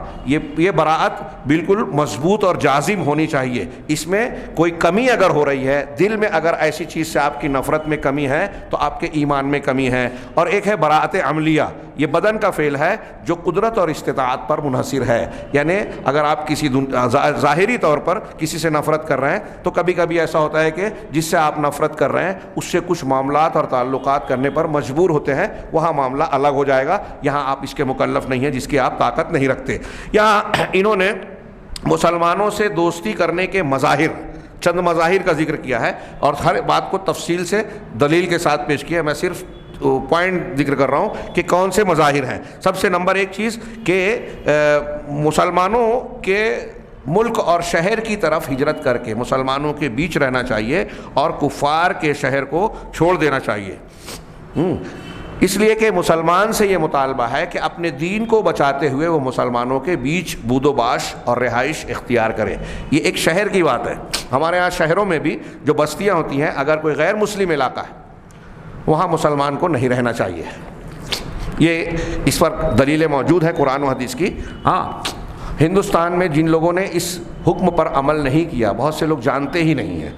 یہ براءت بالکل مضبوط اور جازم ہونی چاہیے. اس میں کوئی کمی اگر ہو رہی ہے، دل میں اگر ایسی چیز سے آپ کی نفرت میں کمی ہے تو آپ کے ایمان میں کمی ہے. اور ایک ہے براءت عملیہ، یہ بدن کا فعل ہے جو قدرت اور استطاعت پر منحصر ہے. یعنی اگر آپ کسی ظاہری طور پر کسی سے نفرت کر رہے ہیں تو کبھی کبھی ایسا ہوتا ہے کہ جس سے آپ نفرت کر رہے ہیں اس سے کچھ معاملات اور تعلقات کرنے پر مجبور ہوتے ہیں، وہاں معاملہ الگ ہو جائے گا. یہاں آپ اس کے مکلف نہیں ہیں جس کی آپ طاقت نہیں رکھتے. یہاں انہوں نے مسلمانوں سے دوستی کرنے کے مظاہر، چند مظاہر کا ذکر کیا ہے اور ہر بات کو تفصیل سے دلیل کے ساتھ پیش کیا ہے. میں صرف پوائنٹ ذکر کر رہا ہوں کہ کون سے مظاہر ہیں. سب سے نمبر ایک چیز کہ مسلمانوں کے ملک اور شہر کی طرف ہجرت کر کے مسلمانوں کے بیچ رہنا چاہیے اور کفار کے شہر کو چھوڑ دینا چاہیے. اس لیے کہ مسلمان سے یہ مطالبہ ہے کہ اپنے دین کو بچاتے ہوئے وہ مسلمانوں کے بیچ بود و باش اور رہائش اختیار کرے. یہ ایک شہر کی بات ہے. ہمارے ہاں شہروں میں بھی جو بستیاں ہوتی ہیں، اگر کوئی غیر مسلم علاقہ ہے وہاں مسلمان کو نہیں رہنا چاہیے. یہ اس پر دلیلیں موجود ہیں قرآن و حدیث کی. ہاں ہندوستان میں جن لوگوں نے اس حکم پر عمل نہیں کیا، بہت سے لوگ جانتے ہی نہیں ہیں،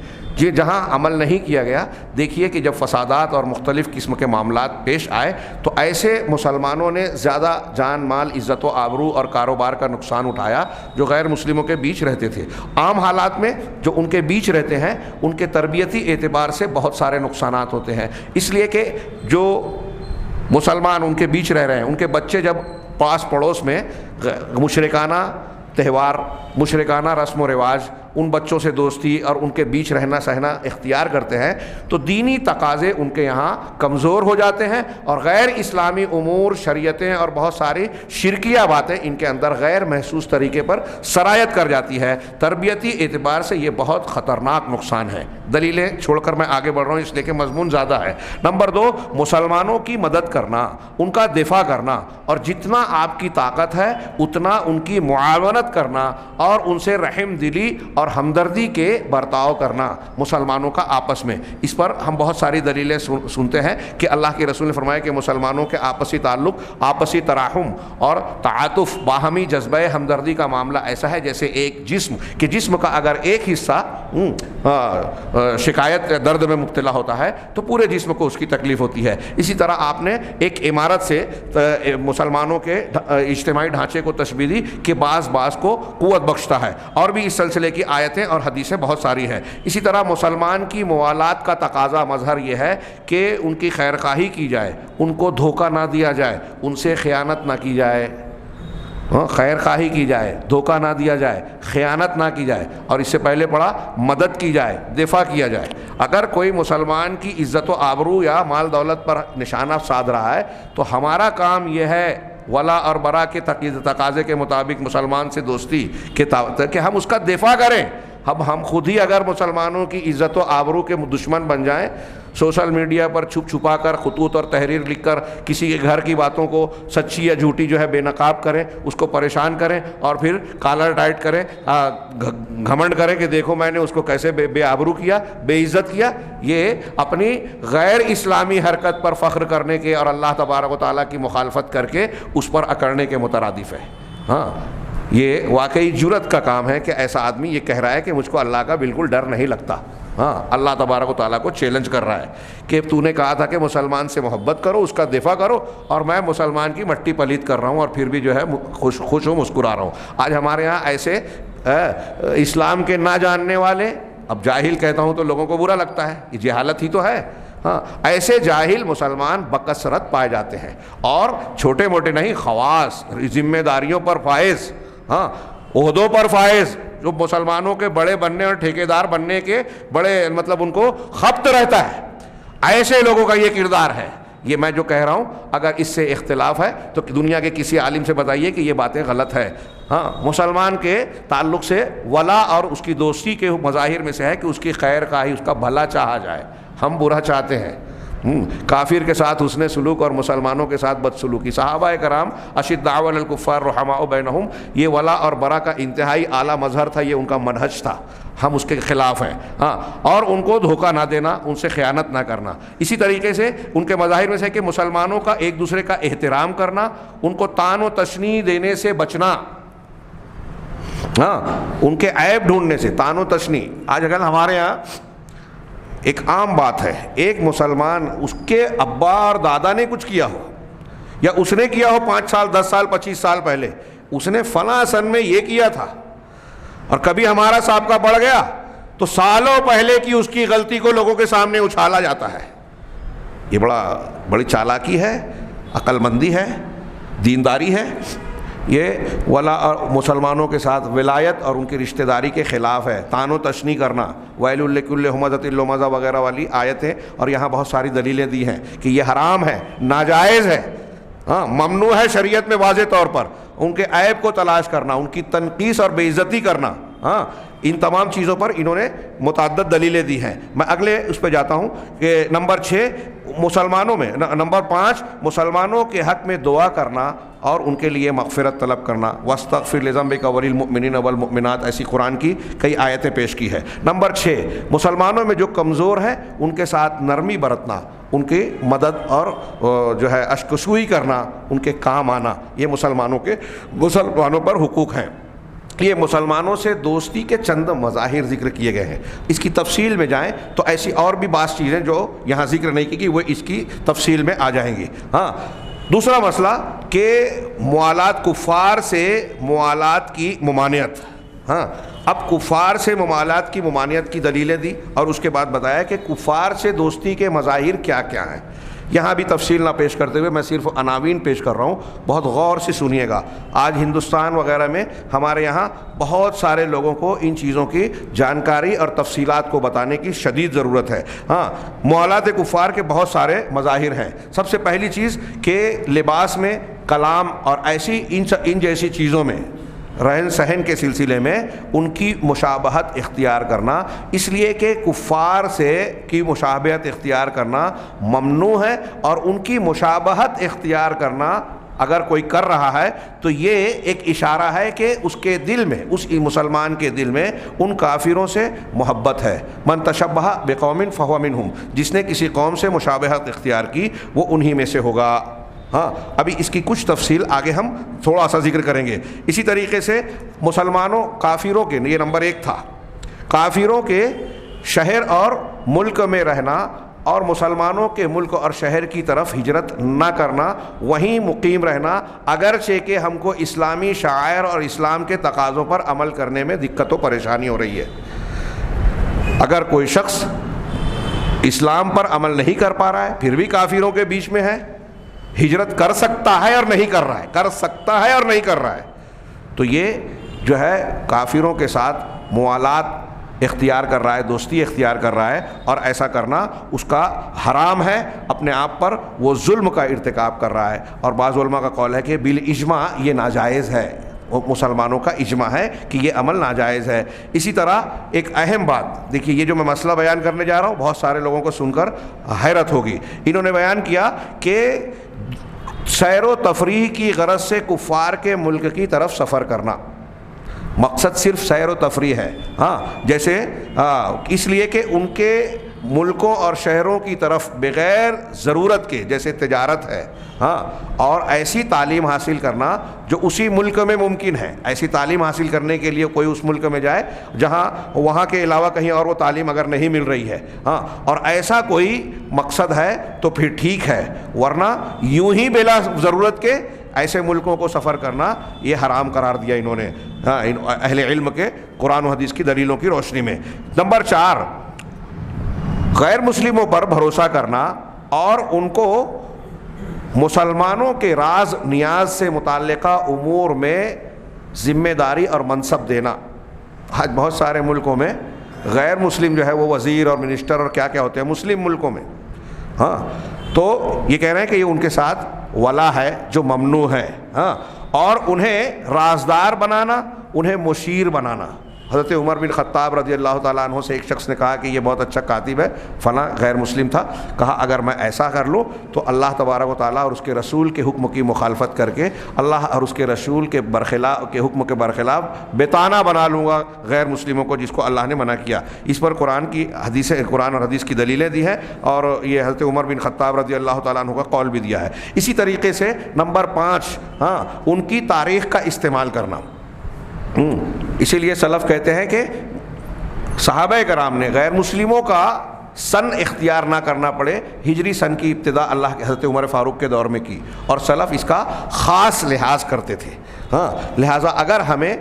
جہاں عمل نہیں کیا گیا، دیکھیے کہ جب فسادات اور مختلف قسم کے معاملات پیش آئے تو ایسے مسلمانوں نے زیادہ جان مال، عزت و آبرو اور کاروبار کا نقصان اٹھایا جو غیر مسلموں کے بیچ رہتے تھے. عام حالات میں جو ان کے بیچ رہتے ہیں ان کے تربیتی اعتبار سے بہت سارے نقصانات ہوتے ہیں. اس لیے کہ جو مسلمان ان کے بیچ رہ رہے ہیں، ان کے بچے جب پاس پڑوس میں مشرکانہ تہوار، مشرکانہ رسم و رواج، ان بچوں سے دوستی اور ان کے بیچ رہنا سہنا اختیار کرتے ہیں تو دینی تقاضے ان کے یہاں کمزور ہو جاتے ہیں اور غیر اسلامی امور، شریعتیں اور بہت ساری شرکیہ باتیں ان کے اندر غیر محسوس طریقے پر سرایت کر جاتی ہے. تربیتی اعتبار سے یہ بہت خطرناک نقصان ہے. دلیلیں چھوڑ کر میں آگے بڑھ رہا ہوں اس لیے کہ مضمون زیادہ ہے. نمبر 2، مسلمانوں کی مدد کرنا، ان کا دفاع کرنا اور جتنا آپ کی طاقت ہے اتنا ان کی معاونت کرنا اور ان سے رحم دلی اور ہمدردی کے برتاؤ کرنا مسلمانوں کا آپس میں. اس پر ہم بہت ساری دلیلیں سنتے ہیں کہ اللہ کے رسول نے فرمایا کہ مسلمانوں کے آپسی تعلق، آپسی تراحم اور تعاطف، باہمی جذبہ ہمدردی کا معاملہ ایسا ہے جیسے ایک جسم کہ جسم کا اگر ایک حصہ شکایت درد میں مبتلا ہوتا ہے تو پورے جسم کو اس کی تکلیف ہوتی ہے. اسی طرح آپ نے ایک عمارت سے مسلمانوں کے اجتماعی ڈھانچے کو تشبیہ دی کہ بعض کو قوت بخشتا ہے. اور بھی اس سلسلے کی آیتیں اور حدیثیں بہت ساری ہیں. اسی طرح مسلمان کی موالات کا تقاضا مظہر یہ ہے کہ ان کی خیرخواہی کی جائے، ان کو دھوکہ نہ دیا جائے، ان سے خیانت نہ کی جائے. خیر خواہی کی جائے، دھوکہ نہ دیا جائے، خیانت نہ کی جائے اور اس سے پہلے پڑھا مدد کی جائے، دفاع کیا جائے. اگر کوئی مسلمان کی عزت و آبرو یا مال دولت پر نشانہ سادھ رہا ہے تو ہمارا کام یہ ہے ولا اور برا کے تقاضے کے مطابق مسلمان سے دوستی کہ ہم اس کا دفاع کریں. اب ہم خود ہی اگر مسلمانوں کی عزت و آبرو کے دشمن بن جائیں، سوشل میڈیا پر چھپ چھپا کر خطوط اور تحریر لکھ کر کسی کے گھر کی باتوں کو سچی یا جھوٹی جو ہے بے نقاب کریں، اس کو پریشان کریں اور پھر کالر ٹائٹ کریں، گھمنڈ کریں کہ دیکھو میں نے اس کو کیسے بے آبرو کیا، بے عزت کیا، یہ اپنی غیر اسلامی حرکت پر فخر کرنے کے اور اللہ تبارک و تعالیٰ کی مخالفت کر کے اس پر اکڑنے کے مترادف ہے۔ ہاں، یہ واقعی جرأت کا کام ہے کہ ایسا آدمی یہ کہہ رہا ہے کہ مجھ کو اللہ کا بالکل ڈر نہیں لگتا۔ ہاں، اللہ تبارک و تعالیٰ کو چیلنج کر رہا ہے کہ تو نے کہا تھا کہ مسلمان سے محبت کرو، اس کا دفاع کرو، اور میں مسلمان کی مٹی پلیت کر رہا ہوں اور پھر بھی جو ہے خوش ہوں، مسکرا رہا ہوں۔ آج ہمارے ہاں ایسے اسلام کے نہ جاننے والے، اب جاہل کہتا ہوں تو لوگوں کو برا لگتا ہے، یہ جہالت ہی تو ہے، ہاں، ایسے جاہل مسلمان بکثرت پائے جاتے ہیں، اور چھوٹے موٹے نہیں، خواص، ذمہ داریوں پر فائز، ہاں، عہدوں پر فائز، جو مسلمانوں کے بڑے بننے اور ٹھیکیدار بننے کے بڑے مطلب ان کو خبط رہتا ہے، ایسے لوگوں کا یہ کردار ہے۔ یہ میں جو کہہ رہا ہوں اگر اس سے اختلاف ہے تو دنیا کے کسی عالم سے بتائیے کہ یہ باتیں غلط ہے۔ ہاں، مسلمان کے تعلق سے ولا اور اس کی دوستی کے مظاہر میں سے ہے کہ اس کی خیر خواہی، اس کا بھلا چاہا جائے۔ ہم برا چاہتے ہیں، کافر کے ساتھ حسن سلوک اور مسلمانوں کے ساتھ بدسلوکی۔ صحابہ کرام اشداء علی الکفار رحماء بینہم، یہ ولا اور برا کا انتہائی اعلیٰ مظہر تھا، یہ ان کا منہج تھا، ہم اس کے خلاف ہیں۔ ہاں، اور ان کو دھوکہ نہ دینا، ان سے خیانت نہ کرنا۔ اسی طریقے سے ان کے مظاہر میں سے کہ مسلمانوں کا ایک دوسرے کا احترام کرنا، ان کو طعن و تشنیع دینے سے بچنا، ہاں، ان کے عیب ڈھونڈنے سے، طعن و تشنیع۔ آج اگر ہمارے ہاں ایک عام بات ہے، ایک مسلمان اس کے ابا اور دادا نے کچھ کیا ہو، یا اس نے کیا ہو 5 سال 10 سال 25 سال پہلے، اس نے فلاں سن میں یہ کیا تھا، اور کبھی ہمارا سابقہ بڑھ گیا تو سالوں پہلے کی اس کی غلطی کو لوگوں کے سامنے اچھالا جاتا ہے۔ یہ بڑی چالاکی ہے، عقل مندی ہے، دینداری ہے۔ یہ ولا اور مسلمانوں کے ساتھ ولایت اور ان کی رشتہ داری کے خلاف ہے۔ طعن و تشنیع کرنا، ویل لکل ہمزۃ لمزہ وغیرہ والی آیتیں، اور یہاں بہت ساری دلیلیں دی ہیں کہ یہ حرام ہے، ناجائز ہے، ہاں، ممنوع ہے شریعت میں واضح طور پر۔ ان کے عیب کو تلاش کرنا، ان کی تنقیص اور بے عزتی کرنا، ہاں، ان تمام چیزوں پر انہوں نے متعدد دلیلیں دی ہیں۔ میں اگلے اس پہ جاتا ہوں کہ نمبر 6 مسلمانوں میں، نمبر 5 مسلمانوں کے حق میں دعا کرنا اور ان کے لیے مغفرت طلب کرنا۔ وَاسْتَغْفِرْ لِذَنبِكَ وَلِلْمُؤْمِنِينَ وَالْمُؤْمِنَاتِ، ایسی قرآن کی کئی آیتیں پیش کی ہے۔ نمبر 6 مسلمانوں میں جو کمزور ہیں ان کے ساتھ نرمی برتنا، ان کی مدد اور جو ہے اشکسوئی کرنا، ان کے کام آنا، یہ مسلمانوں پر حقوق ہیں۔ یہ مسلمانوں سے دوستی کے چند مظاہر ذکر کیے گئے ہیں۔ اس کی تفصیل میں جائیں تو ایسی اور بھی بعض چیزیں جو یہاں ذکر نہیں کی گئی وہ اس کی تفصیل میں آ جائیں گی۔ ہاں، دوسرا مسئلہ کہ موالات، کفار سے موالات کی ممانعت۔ ہاں، اب کفار سے موالات کی ممانعت کی دلیلیں دی اور اس کے بعد بتایا کہ کفار سے دوستی کے مظاہر کیا کیا ہیں۔ یہاں بھی تفصیل نہ پیش کرتے ہوئے میں صرف عناوین پیش کر رہا ہوں، بہت غور سے سنیے گا۔ آج ہندوستان وغیرہ میں ہمارے یہاں بہت سارے لوگوں کو ان چیزوں کی جانکاری اور تفصیلات کو بتانے کی شدید ضرورت ہے۔ ہاں، موالات کفار کے بہت سارے مظاہر ہیں۔ سب سے پہلی چیز کہ لباس میں، کلام اور ایسی ان جیسی چیزوں میں، رہن سہن کے سلسلے میں ان کی مشابہت اختیار کرنا، اس لیے کہ کفار سے کی مشابہت اختیار کرنا ممنوع ہے، اور ان کی مشابہت اختیار کرنا اگر کوئی کر رہا ہے تو یہ ایک اشارہ ہے کہ اس کے دل میں، اس مسلمان کے دل میں ان کافروں سے محبت ہے۔ من تشبہ بقوم فہو منہم، جس نے کسی قوم سے مشابہت اختیار کی وہ انہی میں سے ہوگا۔ ہاں، ابھی اس کی کچھ تفصیل آگے ہم تھوڑا سا ذکر کریں گے۔ اسی طریقے سے مسلمانوں، کافروں کے، یہ نمبر 1 تھا، کافروں کے شہر اور ملک میں رہنا اور مسلمانوں کے ملک اور شہر کی طرف ہجرت نہ کرنا، وہیں مقیم رہنا، اگرچہ کہ ہم کو اسلامی شعائر اور اسلام کے تقاضوں پر عمل کرنے میں دقت و پریشانی ہو رہی ہے۔ اگر کوئی شخص اسلام پر عمل نہیں کر پا رہا ہے پھر بھی کافروں کے بیچ میں ہے، ہجرت کر سکتا ہے اور نہیں کر رہا ہے، کر سکتا ہے اور نہیں کر رہا ہے، تو یہ جو ہے کافروں کے ساتھ موالات اختیار کر رہا ہے، دوستی اختیار کر رہا ہے، اور ایسا کرنا اس کا حرام ہے، اپنے آپ پر وہ ظلم کا ارتکاب کر رہا ہے۔ اور بعض علماء کا قول ہے کہ بالاجماع یہ ناجائز ہے۔ مسلمانوں کا اجماع ہے کہ یہ عمل ناجائز ہے۔ اسی طرح ایک اہم بات دیکھیے، یہ جو میں مسئلہ بیان کرنے جا رہا ہوں بہت سارے لوگوں کو سن کر حیرت ہوگی۔ انہوں نے بیان کیا کہ سیر و تفریح کی غرض سے کفار کے ملک کی طرف سفر کرنا، مقصد صرف سیر و تفریح ہے، ہاں جیسے اس لیے کہ ان کے ملکوں اور شہروں کی طرف بغیر ضرورت کے، جیسے تجارت ہے، ہاں، اور ایسی تعلیم حاصل کرنا جو اسی ملک میں ممکن ہے۔ ایسی تعلیم حاصل کرنے کے لیے کوئی اس ملک میں جائے جہاں وہاں کے علاوہ کہیں اور وہ تعلیم اگر نہیں مل رہی ہے، ہاں، اور ایسا کوئی مقصد ہے تو پھر ٹھیک ہے، ورنہ یوں ہی بلا ضرورت کے ایسے ملکوں کو سفر کرنا یہ حرام قرار دیا انہوں نے، ہاں، اہل علم کے قرآن و حدیث کی دلیلوں کی روشنی میں۔ نمبر 4، غیر مسلموں پر بھروسہ کرنا اور ان کو مسلمانوں کے راز نیاز سے متعلقہ امور میں ذمہ داری اور منصب دینا۔ آج بہت سارے ملکوں میں غیر مسلم جو ہے وہ وزیر اور منسٹر اور کیا کیا ہوتے ہیں مسلم ملکوں میں، ہاں، تو یہ کہہ رہے ہیں کہ یہ ان کے ساتھ ولا ہے جو ممنوع ہے، ہاں، اور انہیں رازدار بنانا، انہیں مشیر بنانا۔ حضرت عمر بن خطاب رضی اللہ تعالیٰ عنہ سے ایک شخص نے کہا کہ یہ بہت اچھا کاتب ہے، فلاں غیر مسلم تھا، کہا اگر میں ایسا کر لوں تو اللہ تبارک و تعالیٰ اور اس کے رسول کے حکم کی مخالفت کر کے اللہ اور اس کے رسول کے حکم کے برخلاف بتانا بنا لوں گا غیر مسلموں کو جس کو اللہ نے منع کیا۔ اس پر قرآن اور حدیث کی دلیلیں دی ہیں، اور یہ حضرت عمر بن خطاب رضی اللہ تعالیٰ عنہ کا قول بھی دیا ہے۔ اسی طریقے سے نمبر 5، ہاں، ان کی تاریخ کا استعمال کرنا۔ اسی لیے سلف کہتے ہیں کہ صحابہ کرام نے غیر مسلموں کا سن اختیار نہ کرنا پڑے، ہجری سن کی ابتدا اللہ کے حضرت عمر فاروق کے دور میں کی، اور سلف اس کا خاص لحاظ کرتے تھے، ہاں، لہٰذا اگر ہمیں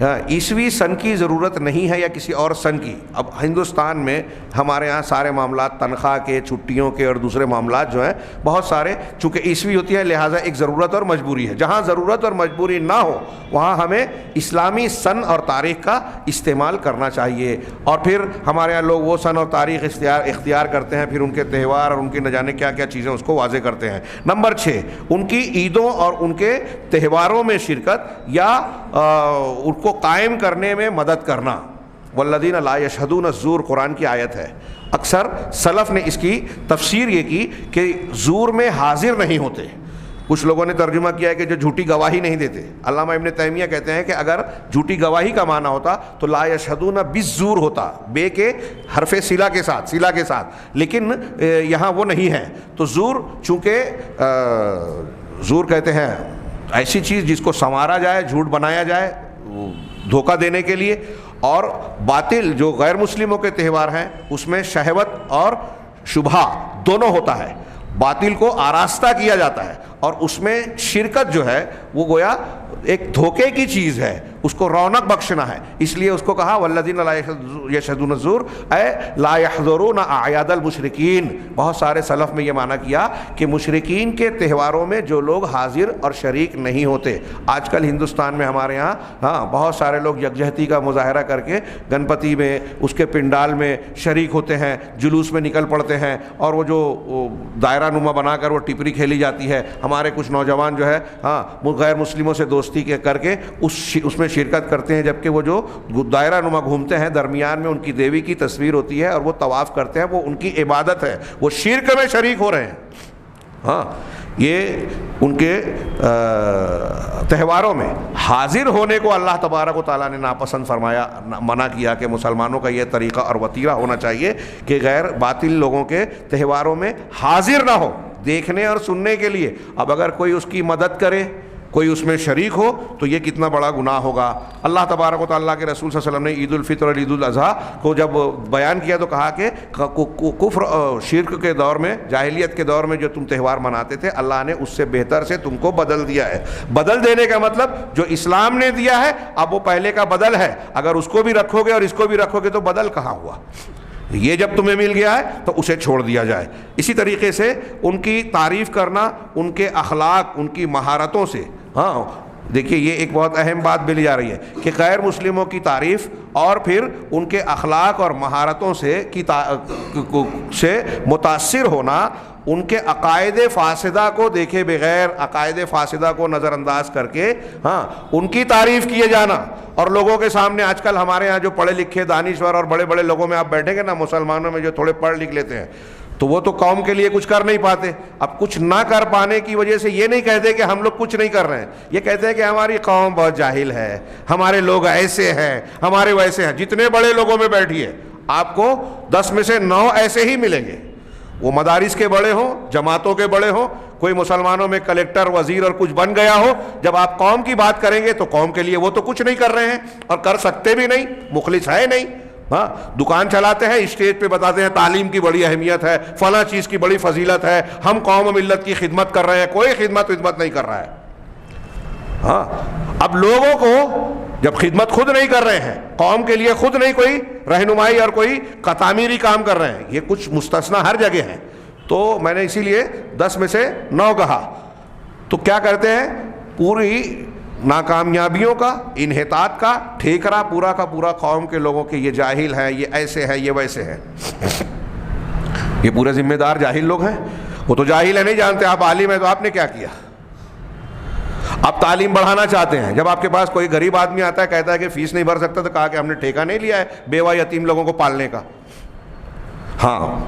عیسوی سن کی ضرورت نہیں ہے یا کسی اور سن کی، اب ہندوستان میں ہمارے ہاں سارے معاملات تنخواہ کے، چھٹیوں کے اور دوسرے معاملات جو ہیں بہت سارے چونکہ عیسوی ہوتی ہے، لہٰذا ایک ضرورت اور مجبوری ہے۔ جہاں ضرورت اور مجبوری نہ ہو وہاں ہمیں اسلامی سن اور تاریخ کا استعمال کرنا چاہیے، اور پھر ہمارے ہاں لوگ وہ سن اور تاریخ اختیار کرتے ہیں، پھر ان کے تہوار اور ان کی نہ جانے کیا کیا چیزیں اس کو واضح کرتے ہیں۔ نمبر 6، ان کی عیدوں اور ان کے تہواروں میں شرکت یا ان کو قائم کرنے میں مدد کرنا۔ والذین لا یشہدون الزور قرآن کی آیت ہے۔ اکثر سلف نے اس کی تفسیر یہ کی کہ زور میں حاضر نہیں ہوتے۔ کچھ لوگوں نے ترجمہ کیا ہے کہ جو جھوٹی گواہی نہیں دیتے۔ علامہ ابن تیمیہ کہتے ہیں کہ اگر جھوٹی گواہی کا معنی ہوتا تو لا یشہدون بالزور ہوتا، بے کے حرف صلہ کے ساتھ، لیکن یہاں وہ نہیں ہے۔ تو زور، چونکہ زور کہتے ہیں ایسی چیز جس کو سنوارا جائے، جھوٹ بنایا جائے دھوکہ دینے کے لیے، اور باطل جو غیر مسلموں کے تہوار ہیں اس میں شہوت اور شبہ دونوں ہوتا ہے، باطل کو آراستہ کیا جاتا ہے، اور اس میں شرکت جو ہے وہ گویا ایک دھوکے کی چیز ہے، اس کو رونق بخشنا ہے، اس لیے اس کو کہا والذین لا یشہدون الزور اے لا یحضرون اعیاد المشرکین۔ بہت سارے سلف میں یہ معنی کیا کہ مشرکین کے تہواروں میں جو لوگ حاضر اور شریک نہیں ہوتے۔ آج کل ہندوستان میں ہمارے ہاں ہاں بہت سارے لوگ یکجہتی کا مظاہرہ کر کے گنپتی میں اس کے پنڈال میں شریک ہوتے ہیں، جلوس میں نکل پڑتے ہیں، اور وہ جو دائرہ نما بنا کر وہ ٹپری کھیلی جاتی ہے، ہمارے کچھ نوجوان جو ہے ہاں غیر مسلموں سے دوستی کر کے اس میں شرکت کرتے ہیں، جبکہ وہ جو دائرہ نما گھومتے ہیں درمیان میں ان کی دیوی کی تصویر ہوتی ہے اور وہ طواف کرتے ہیں، وہ ان کی عبادت ہے، وہ شرک میں شریک ہو رہے ہیں۔ ہاں، یہ ان کے تہواروں میں حاضر ہونے کو اللہ تبارک و تعالیٰ نے ناپسند فرمایا، منع کیا کہ مسلمانوں کا یہ طریقہ اور وتیرہ ہونا چاہیے کہ غیر باطل لوگوں کے تہواروں میں حاضر نہ ہو دیکھنے اور سننے کے لیے۔ اب اگر کوئی اس کی مدد کرے، کوئی اس میں شریک ہو تو یہ کتنا بڑا گناہ ہوگا۔ اللہ تبارک و تعالیٰ کے رسول صلی اللہ علیہ وسلم نے عید الفطر اور عید الاضحیٰ کو جب بیان کیا تو کہا کہ کفر شرک کے دور میں، جاہلیت کے دور میں جو تم تہوار مناتے تھے اللہ نے اس سے بہتر سے تم کو بدل دیا ہے۔ بدل دینے کا مطلب جو اسلام نے دیا ہے اب وہ پہلے کا بدل ہے، اگر اس کو بھی رکھو گے اور اس کو بھی رکھو گے تو بدل کہاں ہوا؟ یہ جب تمہیں مل گیا ہے تو اسے چھوڑ دیا جائے۔ اسی طریقے سے ان کی تعریف کرنا، ان کے اخلاق، ان کی مہارتوں سے، ہاں، دیکھیے یہ ایک بہت اہم بات بلی جا رہی ہے کہ غیر مسلموں کی تعریف اور پھر ان کے اخلاق اور مہارتوں سے متاثر ہونا، ان کے عقائد فاسدہ کو دیکھے بغیر، عقائد فاسدہ کو نظر انداز کر کے ان کی تعریف کیے جانا، اور لوگوں کے سامنے آج کل ہمارے ہاں جو پڑھے لکھے دانشور اور بڑے بڑے لوگوں میں آپ بیٹھیں گے نا، مسلمانوں میں جو تھوڑے پڑھ لکھ لیتے ہیں، تو وہ تو قوم کے لیے کچھ کر نہیں پاتے. اب کچھ نہ کر پانے کی وجہ سے یہ نہیں کہتے کہ ہم لوگ کچھ نہیں کر رہے ہیں، یہ کہتے ہیں کہ ہماری قوم بہت جاہل ہے، ہمارے لوگ ایسے ہیں، ہمارے ویسے ہیں. جتنے بڑے لوگوں میں بیٹھیے آپ کو 10 میں سے 9 ایسے ہی ملیں گے، وہ مدارس کے بڑے ہوں، جماعتوں کے بڑے ہوں، کوئی مسلمانوں میں کلیکٹر وزیر اور کچھ بن گیا ہو. جب آپ قوم کی بات کریں گے تو قوم کے لیے وہ تو کچھ نہیں کر رہے ہیں اور کر سکتے بھی نہیں، مخلص ہے نہیں. دکان چلاتے ہیں، اسٹیج پہ بتاتے ہیں تعلیم کی بڑی اہمیت ہے، فلاں چیز کی بڑی فضیلت ہے، ہم قوم و ملت کی خدمت کر رہے ہیں. کوئی خدمت نہیں کر رہا ہے. اب لوگوں کو جب خدمت خود نہیں کر رہے ہیں، قوم کے لیے خود نہیں کوئی رہنمائی اور کوئی تعمیری کام کر رہے ہیں، یہ کچھ مستثنا ہر جگہ ہیں. تو میں نے اسی لیے 10 میں سے 9 کہا. تو کیا کرتے ہیں، پوری ناکامیابیوں کا، انحطاط کا ٹھیکرا پورا کا پورا قوم کے لوگوں کے، یہ جاہل ہیں، یہ ایسے ہیں، یہ ویسے ہیں. یہ پورے ذمہ دار جاہل لوگ ہیں. وہ تو جاہل ہے، نہیں جانتے آپ عالم ہیں تو آپ نے کیا کیا. آپ تعلیم بڑھانا چاہتے ہیں، جب آپ کے پاس کوئی غریب آدمی آتا ہے کہتا ہے کہ فیس نہیں بھر سکتا، تو کہا کہ ہم نے ٹھیکہ نہیں لیا ہے بیوہ یتیم لوگوں کو پالنے کا.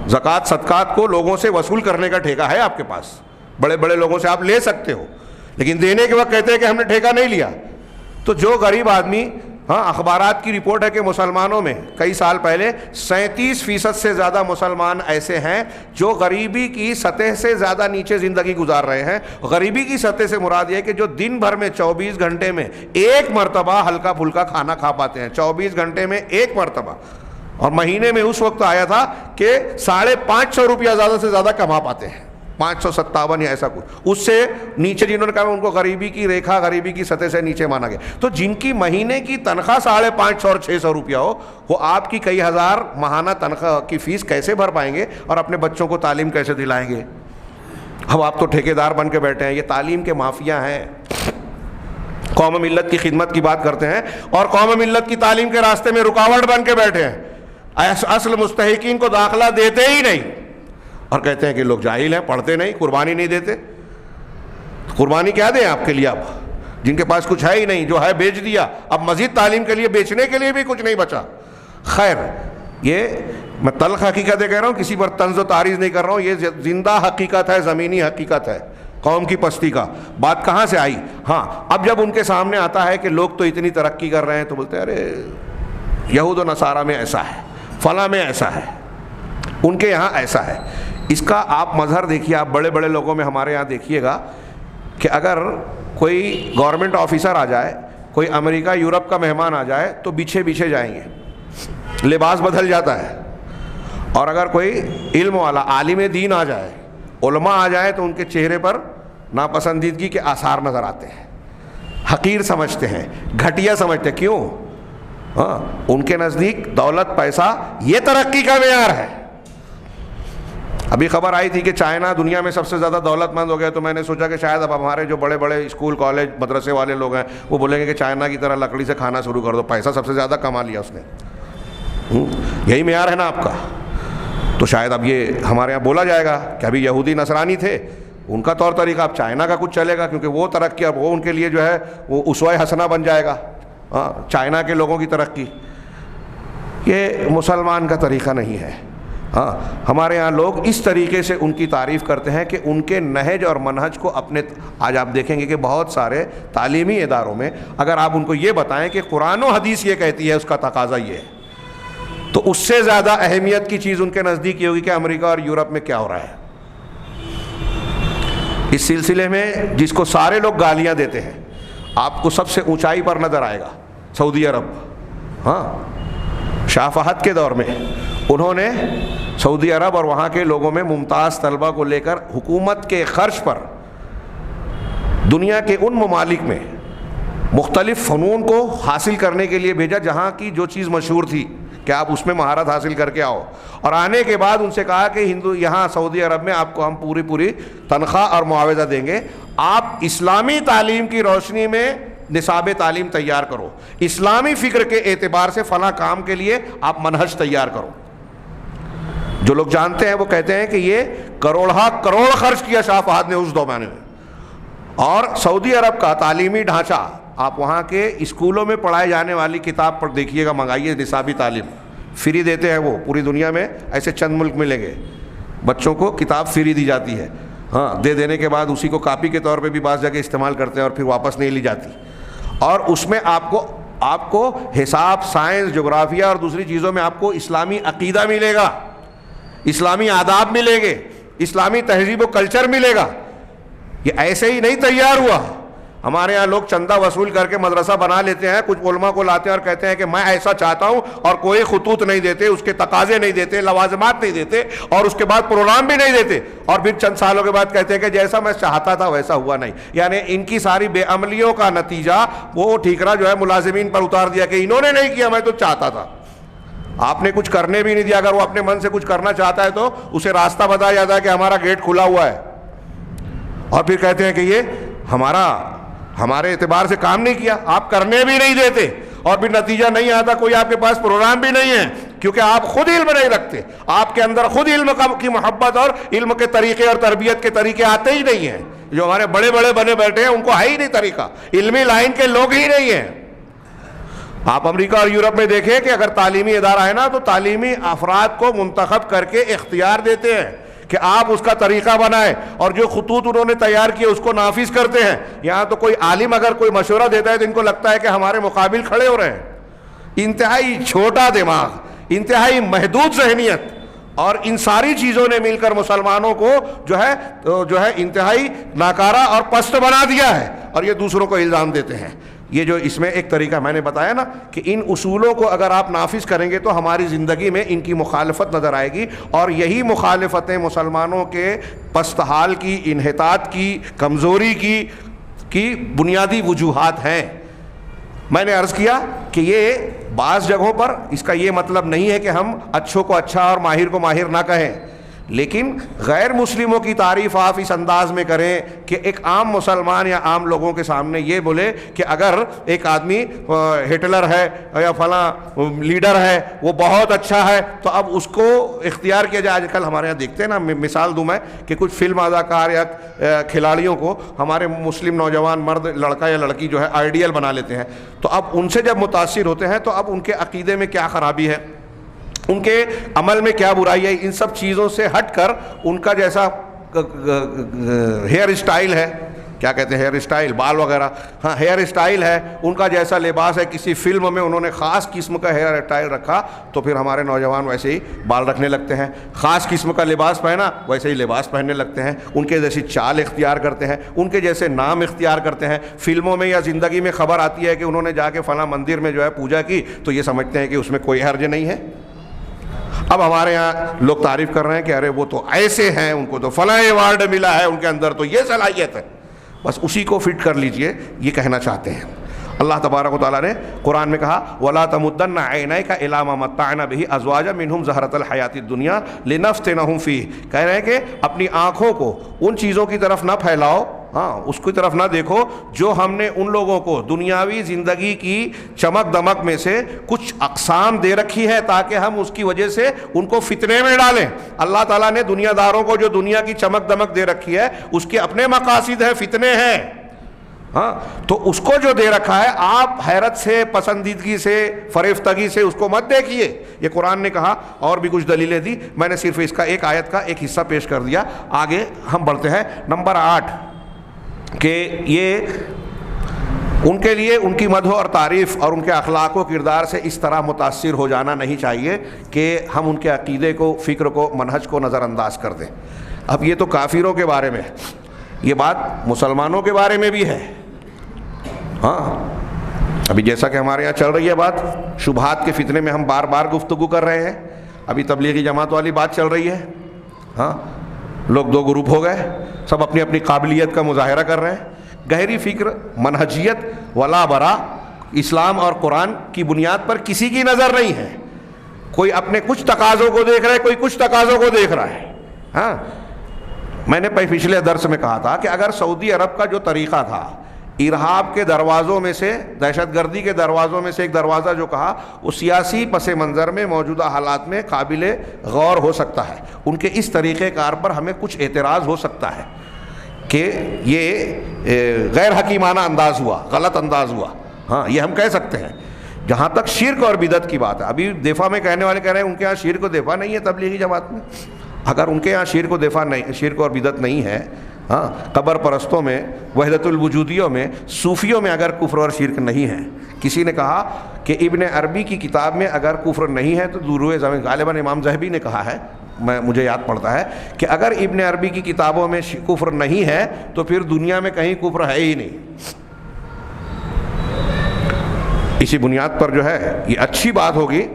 زکوٰۃ صدقات کو لوگوں سے وصول کرنے کا ٹھیکہ ہے آپ کے پاس، بڑے بڑے لوگوں سے آپ لے سکتے ہو، لیکن دینے کے وقت کہتے ہیں کہ ہم نے ٹھیکہ نہیں لیا. تو جو غریب آدمی، اخبارات کی رپورٹ ہے کہ مسلمانوں میں کئی سال پہلے 37% سے زیادہ مسلمان ایسے ہیں جو غریبی کی سطح سے زیادہ نیچے زندگی گزار رہے ہیں. غریبی کی سطح سے مراد یہ ہے کہ جو دن بھر میں 24 گھنٹے میں ایک مرتبہ ہلکا پھلکا کھانا کھا پاتے ہیں، 24 گھنٹے میں ایک مرتبہ. اور مہینے میں اس وقت آیا تھا کہ 550 روپیہ زیادہ سے زیادہ کما پاتے ہیں، 557 یا ایسا کچھ. اس سے نیچے جنہوں نے کہا ان کو غریبی کی ریکھا، غریبی کی سطح سے نیچے مانا گیا. تو جن کی مہینے کی تنخواہ 550 اور 600 روپیہ ہو، وہ آپ کی کئی ہزار ماہانہ تنخواہ کی فیس کیسے بھر پائیں گے اور اپنے بچوں کو تعلیم کیسے دلائیں گے. اب آپ تو ٹھیکیدار بن کے بیٹھے ہیں. یہ تعلیم کے مافیا ہیں. قوم ملت کی خدمت کی بات کرتے ہیں اور قوم ملت کی تعلیم کے راستے میں رکاوٹ بن کے بیٹھے ہیں. اصل مستحقین کو داخلہ دیتے ہی نہیں اور کہتے ہیں کہ لوگ جاہل ہیں، پڑھتے نہیں، قربانی نہیں دیتے. قربانی کیا دیں آپ کے لیے؟ اب جن کے پاس کچھ ہے ہی نہیں، جو ہے بیچ دیا، اب مزید تعلیم کے لیے بیچنے کے لیے بھی کچھ نہیں بچا. خیر، یہ میں تلخ حقیقتیں کہہ رہا ہوں، کسی پر طنز و تعریض نہیں کر رہا ہوں. یہ زندہ حقیقت ہے، زمینی حقیقت ہے قوم کی پستی کا. بات کہاں سے آئی؟ اب جب ان کے سامنے آتا ہے کہ لوگ تو اتنی ترقی کر رہے ہیں تو بولتے ہیں ارے یہود و نصارہ میں ایسا ہے، فلاں میں ایسا ہے، ان کے یہاں ایسا ہے. اس کا آپ مظہر دیکھیے، آپ بڑے بڑے لوگوں میں ہمارے یہاں دیکھیے گا کہ اگر کوئی گورنمنٹ آفیسر آ جائے، کوئی امریکہ یورپ کا مہمان آ جائے تو پیچھے جائیں گے، لباس بدل جاتا ہے. اور اگر کوئی علم والا عالم دین آ جائے، علماء آ جائے، تو ان کے چہرے پر ناپسندیدگی کے آثار نظر آتے ہیں. حقیر سمجھتے ہیں، گھٹیا سمجھتے ہیں. کیوں؟ ان کے نزدیک دولت، پیسہ یہ ترقی کا معیار ہے. ابھی خبر آئی تھی کہ چائنا دنیا میں سب سے زیادہ دولت مند ہو گیا، تو میں نے سوچا کہ شاید اب ہمارے جو بڑے بڑے اسکول، کالج، مدرسے والے لوگ ہیں وہ بولیں گے کہ چائنا کی طرح لکڑی سے کھانا شروع کر دو، پیسہ سب سے زیادہ کما لیا اس نے. یہی معیار ہے نا آپ کا. تو شاید اب یہ ہمارے یہاں بولا جائے گا کہ ابھی یہودی نصرانی تھے، ان کا طور طریقہ اب چائنا کا کچھ چلے گا، کیونکہ وہ ترقی اب وہ ان کے لیے جو ہے وہ اسوہ حسنہ بن جائے گا، چائنا کے لوگوں کی ترقی. یہ مسلمان کا طریقہ نہیں ہے. ہمارے ہاں لوگ اس طریقے سے ان کی تعریف کرتے ہیں کہ ان کے نہج اور منہج کو اپنے. آج آپ دیکھیں گے کہ بہت سارے تعلیمی اداروں میں اگر آپ ان کو یہ بتائیں کہ قرآن و حدیث یہ کہتی ہے، اس کا تقاضا یہ ہے، تو اس سے زیادہ اہمیت کی چیز ان کے نزدیک یہ ہوگی کہ امریکہ اور یورپ میں کیا ہو رہا ہے. اس سلسلے میں جس کو سارے لوگ گالیاں دیتے ہیں، آپ کو سب سے اونچائی پر نظر آئے گا سعودی عرب. شاہ فہد کے دور میں انہوں نے سعودی عرب اور وہاں کے لوگوں میں ممتاز طلبہ کو لے کر حکومت کے خرچ پر دنیا کے ان ممالک میں مختلف فنون کو حاصل کرنے کے لیے بھیجا جہاں کی جو چیز مشہور تھی. کہ آپ اس میں مہارت حاصل کر کے آؤ. اور آنے کے بعد ان سے کہا کہ یہاں سعودی عرب میں آپ کو ہم پوری تنخواہ اور معاوضہ دیں گے, آپ اسلامی تعلیم کی روشنی میں نصاب تعلیم تیار کرو, اسلامی فکر کے اعتبار سے فلاں کام کے لیے آپ منہج تیار کرو. جو لوگ جانتے ہیں وہ کہتے ہیں کہ یہ کروڑ خرچ کیا شاہ فہد نے اس زمانے میں. اور سعودی عرب کا تعلیمی ڈھانچہ, آپ وہاں کے اسکولوں میں پڑھائے جانے والی کتاب پر دیکھیے گا, منگائیے نصابی تعلیم, فری دیتے ہیں وہ. پوری دنیا میں ایسے چند ملک ملیں گے بچوں کو کتاب فری دی جاتی ہے. ہاں, دے دینے کے بعد اسی کو کاپی کے طور پہ بھی بعض جگہ استعمال کرتے ہیں اور پھر واپس نہیں لی جاتی. اور اس میں آپ کو حساب, سائنس, جغرافیہ اور دوسری چیزوں میں آپ کو اسلامی عقیدہ ملے گا, اسلامی آداب ملیں گے, اسلامی تہذیب و کلچر ملے گا. یہ ایسے ہی نہیں تیار ہوا. ہمارے ہاں لوگ چندہ وصول کر کے مدرسہ بنا لیتے ہیں, کچھ علماء کو لاتے ہیں اور کہتے ہیں کہ میں ایسا چاہتا ہوں, اور کوئی خطوط نہیں دیتے, اس کے تقاضے نہیں دیتے, لوازمات نہیں دیتے, اور اس کے بعد پروگرام بھی نہیں دیتے, اور پھر چند سالوں کے بعد کہتے ہیں کہ جیسا میں چاہتا تھا ویسا ہوا نہیں. یعنی ان کی ساری بے عملیوں کا نتیجہ وہ ٹھیکرا جو ہے ملازمین پر اتار دیا کہ انہوں نے نہیں کیا, میں تو چاہتا تھا. آپ نے کچھ کرنے بھی نہیں دیا. اگر وہ اپنے من سے کچھ کرنا چاہتا ہے تو اسے راستہ بتایا جاتا ہے کہ ہمارا گیٹ کھلا ہوا ہے, اور پھر کہتے ہیں کہ یہ ہمارے اعتبار سے کام نہیں کیا. آپ کرنے بھی نہیں دیتے, اور پھر نتیجہ نہیں آتا. کوئی آپ کے پاس پروگرام بھی نہیں ہے, کیونکہ آپ خود علم نہیں رکھتے. آپ کے اندر خود علم کی محبت اور علم کے طریقے اور تربیت کے طریقے آتے ہی نہیں ہیں. جو ہمارے بڑے بنے بیٹھے ہیں ان کو ہے ہی نہیں طریقہ, علمی لائن کے لوگ ہی نہیں ہیں. آپ امریکہ اور یورپ میں دیکھیں کہ اگر تعلیمی ادارہ ہے نا, تو تعلیمی افراد کو منتخب کر کے اختیار دیتے ہیں کہ آپ اس کا طریقہ بنائیں, اور جو خطوط انہوں نے تیار کیے اس کو نافذ کرتے ہیں. یہاں تو کوئی عالم اگر کوئی مشورہ دیتا ہے تو ان کو لگتا ہے کہ ہمارے مقابل کھڑے ہو رہے ہیں. انتہائی چھوٹا دماغ, انتہائی محدود ذہنیت, اور ان ساری چیزوں نے مل کر مسلمانوں کو جو ہے انتہائی ناکارہ اور پست بنا دیا ہے, اور یہ دوسروں کو الزام دیتے ہیں. یہ جو اس میں ایک طریقہ میں نے بتایا نا کہ ان اصولوں کو اگر آپ نافذ کریں گے تو ہماری زندگی میں ان کی مخالفت نظر آئے گی, اور یہی مخالفتیں مسلمانوں کے پست حال کی, انحطاط کی, کمزوری کی بنیادی وجوہات ہیں. میں نے عرض کیا کہ یہ بعض جگہوں پر اس کا یہ مطلب نہیں ہے کہ ہم اچھوں کو اچھا اور ماہر کو ماہر نہ کہیں, لیکن غیر مسلموں کی تعریف آپ اس انداز میں کریں کہ ایک عام مسلمان یا عام لوگوں کے سامنے یہ بولے کہ اگر ایک آدمی ہٹلر ہے یا فلاں لیڈر ہے وہ بہت اچھا ہے تو اب اس کو اختیار کیا جائے. آج کل ہمارے یہاں دیکھتے ہیں نا, مثال دوں میں کہ کچھ فلم اداکار یا کھلاڑیوں کو ہمارے مسلم نوجوان مرد, لڑکا یا لڑکی جو ہے آئیڈیل بنا لیتے ہیں. تو اب ان سے جب متاثر ہوتے ہیں تو اب ان کے عقیدے میں کیا خرابی ہے, ان کے عمل میں کیا برائی ہے, ان سب چیزوں سے ہٹ کر ان کا جیسا ہیئر اسٹائل ہے, کیا کہتے ہیں ہیئر اسٹائل, بال وغیرہ, ہاں ہیئر اسٹائل ہے, ان کا جیسا لباس ہے, کسی فلم میں انہوں نے خاص قسم کا ہیئر اسٹائل رکھا تو پھر ہمارے نوجوان ویسے ہی بال رکھنے لگتے ہیں. خاص قسم کا لباس پہنا ویسے ہی لباس پہننے لگتے ہیں, ان کے جیسی چال اختیار کرتے ہیں, ان کے جیسے نام اختیار کرتے ہیں. فلموں میں یا زندگی میں خبر آتی ہے کہ انہوں نے جا کے فلاں مندر میں جو ہے پوجا کی تو یہ سمجھتے ہیں کہ اس میں کوئی حرج نہیں ہے. اب ہمارے ہاں لوگ تعریف کر رہے ہیں کہ ارے وہ تو ایسے ہیں, ان کو تو فلاں ایوارڈ ملا ہے, ان کے اندر تو یہ صلاحیت ہے. بس اسی کو فٹ کر لیجئے, یہ کہنا چاہتے ہیں. اللہ تبارک و تعالیٰ نے قرآن میں کہا وَلَا تَمُدَّنَّ عَيْنَيْكَ إِلَىٰ مَا مَتَّعْنَا بِهِ أَزْوَاجًا مِّنْهُمْ زَهْرَةَ الْحَيَاةِ الدُّنْيَا لِنَفْتِنَهُمْ فِيهِ. کہہ رہے ہیں کہ اپنی آنکھوں کو ان چیزوں کی طرف نہ پھیلاؤ, ہاں اس کی طرف نہ دیکھو جو ہم نے ان لوگوں کو دنیاوی زندگی کی چمک دمک میں سے کچھ اقسام دے رکھی ہے تاکہ ہم اس کی وجہ سے ان کو فتنے میں ڈالیں. اللہ تعالیٰ نے دنیا داروں کو جو دنیا کی چمک دمک دے رکھی ہے اس کے اپنے مقاصد ہیں, فتنے ہیں, ہاں تو اس کو جو دے رکھا ہے آپ حیرت سے, پسندیدگی سے, فریفتگی سے اس کو مت دیکھیے. یہ قرآن نے کہا, اور بھی کچھ دلیلیں دی, میں نے صرف اس کا ایک آیت کا ایک حصہ پیش کر دیا. آگے ہم بڑھتے ہیں. نمبر 8 کہ یہ ان کے لیے ان کی مدح اور تعریف اور ان کے اخلاق و کردار سے اس طرح متاثر ہو جانا نہیں چاہیے کہ ہم ان کے عقیدے کو, فکر کو, منہج کو نظر انداز کر دیں. اب یہ تو کافروں کے بارے میں, یہ بات مسلمانوں کے بارے میں بھی ہے. ہاں ابھی جیسا کہ ہمارے یہاں چل رہی ہے بات, شبہات کے فتنے میں ہم بار بار گفتگو کر رہے ہیں. ابھی تبلیغی جماعت والی بات چل رہی ہے. ہاں لوگ 2 گروپ ہو گئے, سب اپنی اپنی قابلیت کا مظاہرہ کر رہے ہیں. گہری فکر, منہجیت ولا برا اسلام اور قرآن کی بنیاد پر کسی کی نظر نہیں ہے. کوئی اپنے کچھ تقاضوں کو دیکھ رہا ہے، کوئی کچھ تقاضوں کو دیکھ رہا ہے. ہاں میں نے پچھلے درس میں کہا تھا کہ اگر سعودی عرب کا جو طریقہ تھا، ارہاب کے دروازوں میں سے، دہشت گردی کے دروازوں میں سے ایک دروازہ جو کہا، وہ سیاسی پس منظر میں موجودہ حالات میں قابل غور ہو سکتا ہے. ان کے اس طریقہ کار پر ہمیں کچھ اعتراض ہو سکتا ہے کہ یہ غیر حکیمانہ انداز ہوا، غلط انداز ہوا. ہاں یہ ہم کہہ سکتے ہیں. جہاں تک شرک اور بدعت کی بات ہے، ابھی دفاع میں کہنے والے کہہ رہے ہیں ان کے یہاں شرک و دفاع نہیں ہے تبلیغی جماعت میں. اگر ان کے یہاں شرک و دفاع نہیں، شرک اور بدعت نہیں ہے، ہاں قبر پرستوں میں، وحدت الوجودیوں میں، صوفیوں میں اگر کفر اور شرک نہیں ہے. کسی نے کہا کہ ابن عربی کی کتاب میں اگر کفر نہیں ہے تو دروع زمین، غالباً امام ذہبی نے کہا ہے، مجھے یاد پڑتا ہے کہ اگر ابن عربی کی کتابوں میں کفر نہیں ہے تو پھر دنیا میں کہیں کفر ہے ہی نہیں. اسی بنیاد پر جو ہے یہ اچھی بات ہوگی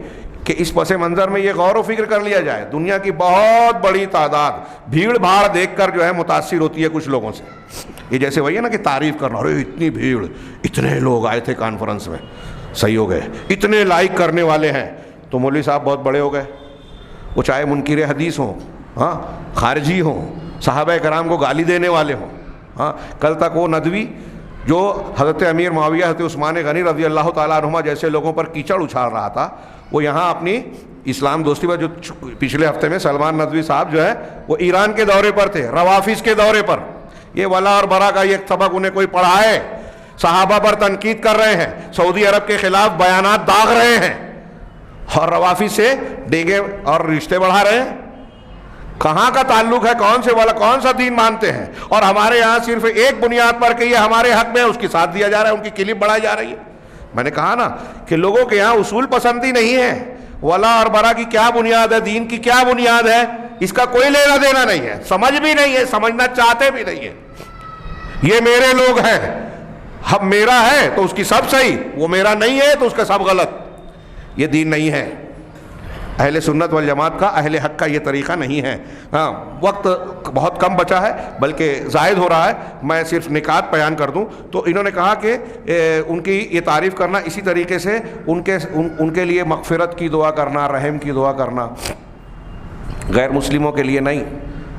کہ اس پس منظر میں یہ غور و فکر کر لیا جائے. دنیا کی بہت بڑی تعداد بھیڑ بھاڑ دیکھ کر جو ہے متاثر ہوتی ہے کچھ لوگوں سے. یہ جیسے وہی ہے نا کہ تعریف کرنا، ارے اتنی بھیڑ، اتنے لوگ آئے تھے کانفرنس میں، صحیح ہو گئے، اتنے لائک کرنے والے ہیں تو مولوی صاحب بہت بڑے ہو گئے. وہ چاہے منکر حدیث ہوں، ہاں خارجی ہوں، صحابہ کرام کو گالی دینے والے ہوں. ہاں کل تک وہ ندوی جو حضرت امیر معاویہ، حضرت عثمان غنی رضی اللہ تعالیٰ عنہما جیسے لوگوں پر کیچڑ اچھال رہا تھا، وہ یہاں اپنی اسلام دوستی پر، جو پچھلے ہفتے میں سلمان ندوی صاحب جو ہے وہ ایران کے دورے پر تھے، روافظ کے دورے پر. یہ ولا اور برا کا ایک سبق انہیں کوئی پڑھائے. صحابہ پر تنقید کر رہے ہیں، سعودی عرب کے خلاف بیانات داغ رہے ہیں، اور روافظ سے ڈیگے اور رشتے بڑھا رہے ہیں. کہاں کا تعلق ہے؟ کون سے والا، کون سا دین مانتے ہیں؟ اور ہمارے یہاں صرف ایک بنیاد پر کہ یہ ہمارے حق میں ہے، اس کی ساتھ دیا جا رہا ہے، ان کی کلپ بڑھائی جا رہی ہے. میں نے کہا نا کہ لوگوں کے یہاں اصول پسندی نہیں ہے. ولا اور برا کی کیا بنیاد ہے، دین کی کیا بنیاد ہے، اس کا کوئی لینا دینا نہیں ہے، سمجھ بھی نہیں ہے، سمجھنا چاہتے بھی نہیں ہے. یہ میرے لوگ ہیں، اب میرا ہے تو اس کی سب صحیح، وہ میرا نہیں ہے تو اس کا سب غلط. یہ دین نہیں ہے. اہل سنت والجماعت کا، اہل حق کا یہ طریقہ نہیں ہے. ہاں وقت بہت کم بچا ہے بلکہ زائد ہو رہا ہے، میں صرف نکات بیان کر دوں. تو انہوں نے کہا کہ ان کی یہ تعریف کرنا، اسی طریقے سے ان کے لیے مغفرت کی دعا کرنا، رحم کی دعا کرنا، غیر مسلموں کے لیے نہیں.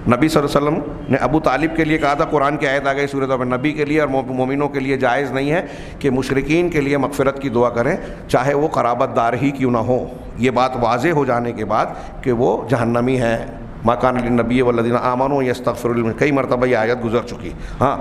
نبی صلی اللہ علیہ وسلم نے ابو طالب کے لیے کہا تھا، قرآن کی آیت آ گئی سورۃ میں، نبی کے لیے اور مومنوں کے لیے جائز نہیں ہے کہ مشرکین کے لیے مغفرت کی دعا کریں، چاہے وہ قرابت دار ہی کیوں نہ ہو. یہ بات واضح ہو جانے کے بعد کہ وہ جہنمی ہے. ما کان للنبی والذین آمنوا یستغفروا للمؤمنین، کئی مرتبہ یہ آیت گزر چکی. ہاں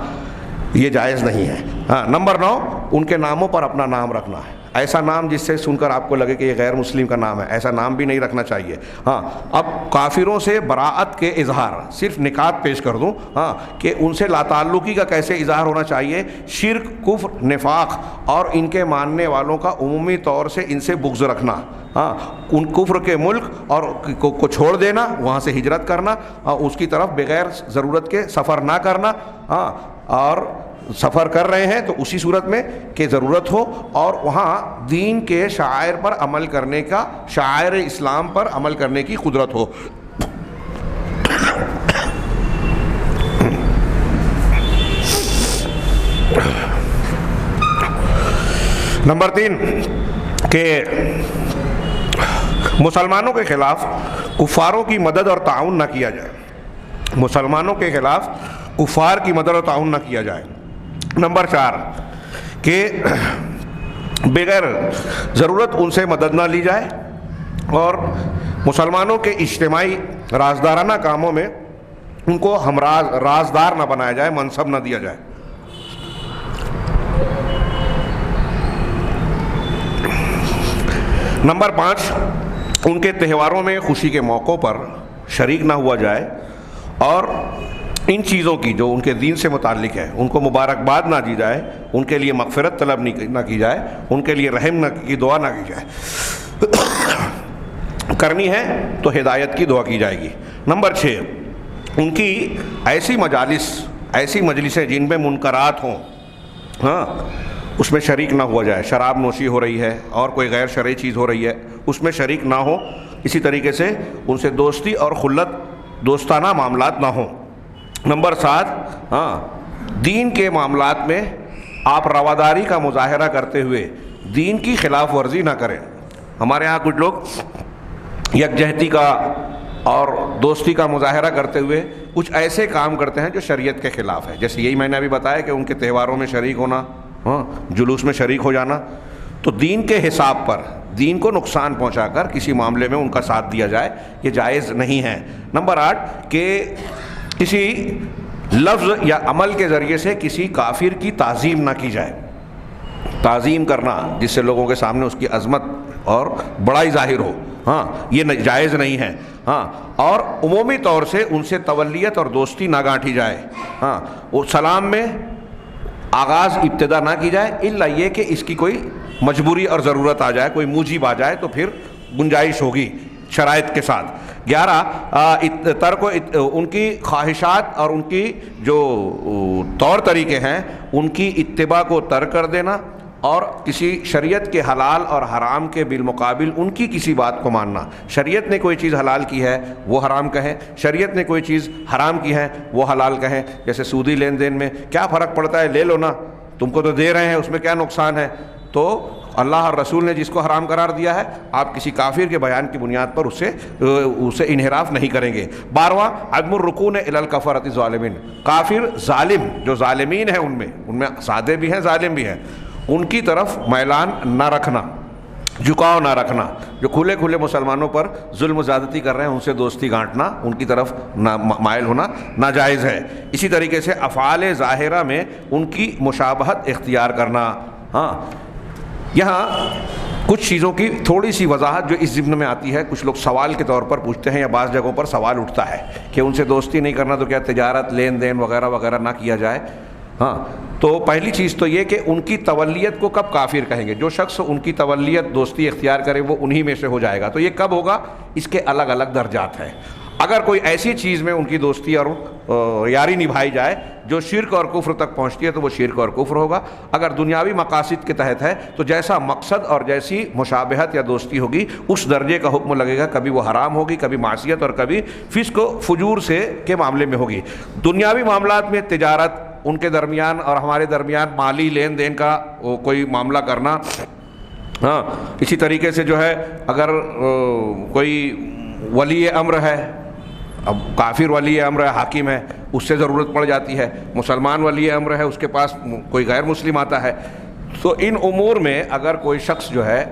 یہ جائز نہیں ہے. ہاں نمبر 9، ان کے ناموں پر اپنا نام رکھنا ہے. ایسا نام جس سے سن کر آپ کو لگے کہ یہ غیر مسلم کا نام ہے، ایسا نام بھی نہیں رکھنا چاہیے. ہاں اب کافروں سے براءت کے اظہار، صرف نکات پیش کر دوں ہاں کہ ان سے لا تعلقی کا کیسے اظہار ہونا چاہیے. شرک، کفر، نفاق اور ان کے ماننے والوں کا عمومی طور سے ان سے بغض رکھنا. ہاں ان کفر کے ملک اور کو چھوڑ دینا، وہاں سے ہجرت کرنا، اس کی طرف بغیر ضرورت کے سفر نہ کرنا. ہاں اور سفر کر رہے ہیں تو اسی صورت میں کہ ضرورت ہو، اور وہاں دین کے شعائر پر عمل کرنے کا، شعائر اسلام پر عمل کرنے کی قدرت ہو. نمبر 3 کہ مسلمانوں کے خلاف کفاروں کی مدد اور تعاون نہ کیا جائے. مسلمانوں کے خلاف کفار کی مدد اور تعاون نہ کیا جائے. نمبر 4 کہ بغیر ضرورت ان سے مدد نہ لی جائے، اور مسلمانوں کے اجتماعی رازدارانہ کاموں میں ان کو ہمراز، رازدار نہ بنایا جائے، منصب نہ دیا جائے. نمبر 5 ان کے تہواروں میں خوشی کے موقعوں پر شریک نہ ہوا جائے، اور ان چیزوں کی جو ان کے دین سے متعلق ہے ان کو مبارکباد نہ دی جائے، ان کے لیے مغفرت طلب نہ کی جائے، ان کے لیے رحم کی دعا نہ کی جائے. کرنی ہے تو ہدایت کی دعا کی جائے گی. نمبر 6 ان کی ایسی مجالس، ایسی مجلسیں جن میں منکرات ہوں، ہاں اس میں شریک نہ ہوا جائے. شراب نوشی ہو رہی ہے اور کوئی غیر شرعی چیز ہو رہی ہے، اس میں شریک نہ ہو. اسی طریقے سے ان سے دوستی اور خلت، دوستانہ معاملات نہ ہوں. نمبر 7 ہاں دین کے معاملات میں آپ رواداری کا مظاہرہ کرتے ہوئے دین کی خلاف ورزی نہ کریں. ہمارے ہاں کچھ لوگ یکجہتی کا اور دوستی کا مظاہرہ کرتے ہوئے کچھ ایسے کام کرتے ہیں جو شریعت کے خلاف ہے. جیسے یہی میں نے ابھی بتایا کہ ان کے تہواروں میں شریک ہونا, جلوس میں شریک ہو جانا, تو دین کے حساب پر دین کو نقصان پہنچا کر کسی معاملے میں ان کا ساتھ دیا جائے, یہ جائز نہیں ہے. نمبر 8 کہ کسی لفظ یا عمل کے ذریعے سے کسی کافر کی تعظیم نہ کی جائے. تعظیم کرنا جس سے لوگوں کے سامنے اس کی عظمت اور بڑائی ظاہر ہو, یہ جائز نہیں ہے. اور عمومی طور سے ان سے تولیت اور دوستی نہ گانٹھی جائے. وہ سلام میں آغاز ابتدا نہ کی جائے الا یہ کہ اس کی کوئی مجبوری اور ضرورت آ جائے, کوئی موجب آ جائے تو پھر گنجائش ہوگی شرائط کے ساتھ. 11 ترک ان کی خواہشات اور ان کی جو طور طریقے ہیں ان کی اتباع کو ترک کر دینا, اور کسی شریعت کے حلال اور حرام کے بالمقابل ان کی کسی بات کو ماننا. شریعت نے کوئی چیز حلال کی ہے وہ حرام کہیں, شریعت نے کوئی چیز حرام کی ہے وہ حلال کہیں. جیسے سودی لین دین میں کیا فرق پڑتا ہے, لے لو نا, تم کو تو دے رہے ہیں, اس میں کیا نقصان ہے. تو اللہ اور رسول نے جس کو حرام قرار دیا ہے آپ کسی کافر کے بیان کی بنیاد پر اسے انحراف نہیں کریں گے. 12 عدم الرکون الی الکفرۃ الظالمین. کافر ظالم جو ظالمین ہیں ان میں سادے بھی ہیں ظالم بھی ہیں, ان کی طرف میلان نہ رکھنا, جھکاؤ نہ رکھنا. جو کھلے کھلے مسلمانوں پر ظلم و زیادتی کر رہے ہیں ان سے دوستی گانٹنا, ان کی طرف مائل ہونا ناجائز ہے. اسی طریقے سے افعال ظاہرہ میں ان کی مشابہت اختیار کرنا. یہاں کچھ چیزوں کی تھوڑی سی وضاحت جو اس ضمن میں آتی ہے. کچھ لوگ سوال کے طور پر پوچھتے ہیں یا بعض جگہوں پر سوال اٹھتا ہے کہ ان سے دوستی نہیں کرنا تو کیا تجارت لین دین وغیرہ وغیرہ نہ کیا جائے. تو پہلی چیز تو یہ کہ ان کی تولیت کو کب کافر کہیں گے. جو شخص ان کی تولیت دوستی اختیار کرے وہ انہی میں سے ہو جائے گا. تو یہ کب ہوگا, اس کے الگ الگ درجات ہیں. اگر کوئی ایسی چیز میں ان کی دوستی اور یاری نبھائی جائے جو شرک اور کفر تک پہنچتی ہے تو وہ شرک اور کفر ہوگا. اگر دنیاوی مقاصد کے تحت ہے تو جیسا مقصد اور جیسی مشابہت یا دوستی ہوگی اس درجے کا حکم لگے گا. کبھی وہ حرام ہوگی, کبھی معصیت, اور کبھی فسق و فجور کے معاملے میں ہوگی. دنیاوی معاملات میں تجارت, ان کے درمیان اور ہمارے درمیان مالی لین دین کا کوئی معاملہ کرنا. اسی طریقے سے جو ہے اگر کوئی ولی امر ہے, اب کافر ولی امر ہے, حاکم ہے, اس سے ضرورت پڑ جاتی ہے. مسلمان ولی امر ہے, اس کے پاس کوئی غیر مسلم آتا ہے. تو ان امور میں اگر کوئی شخص جو ہے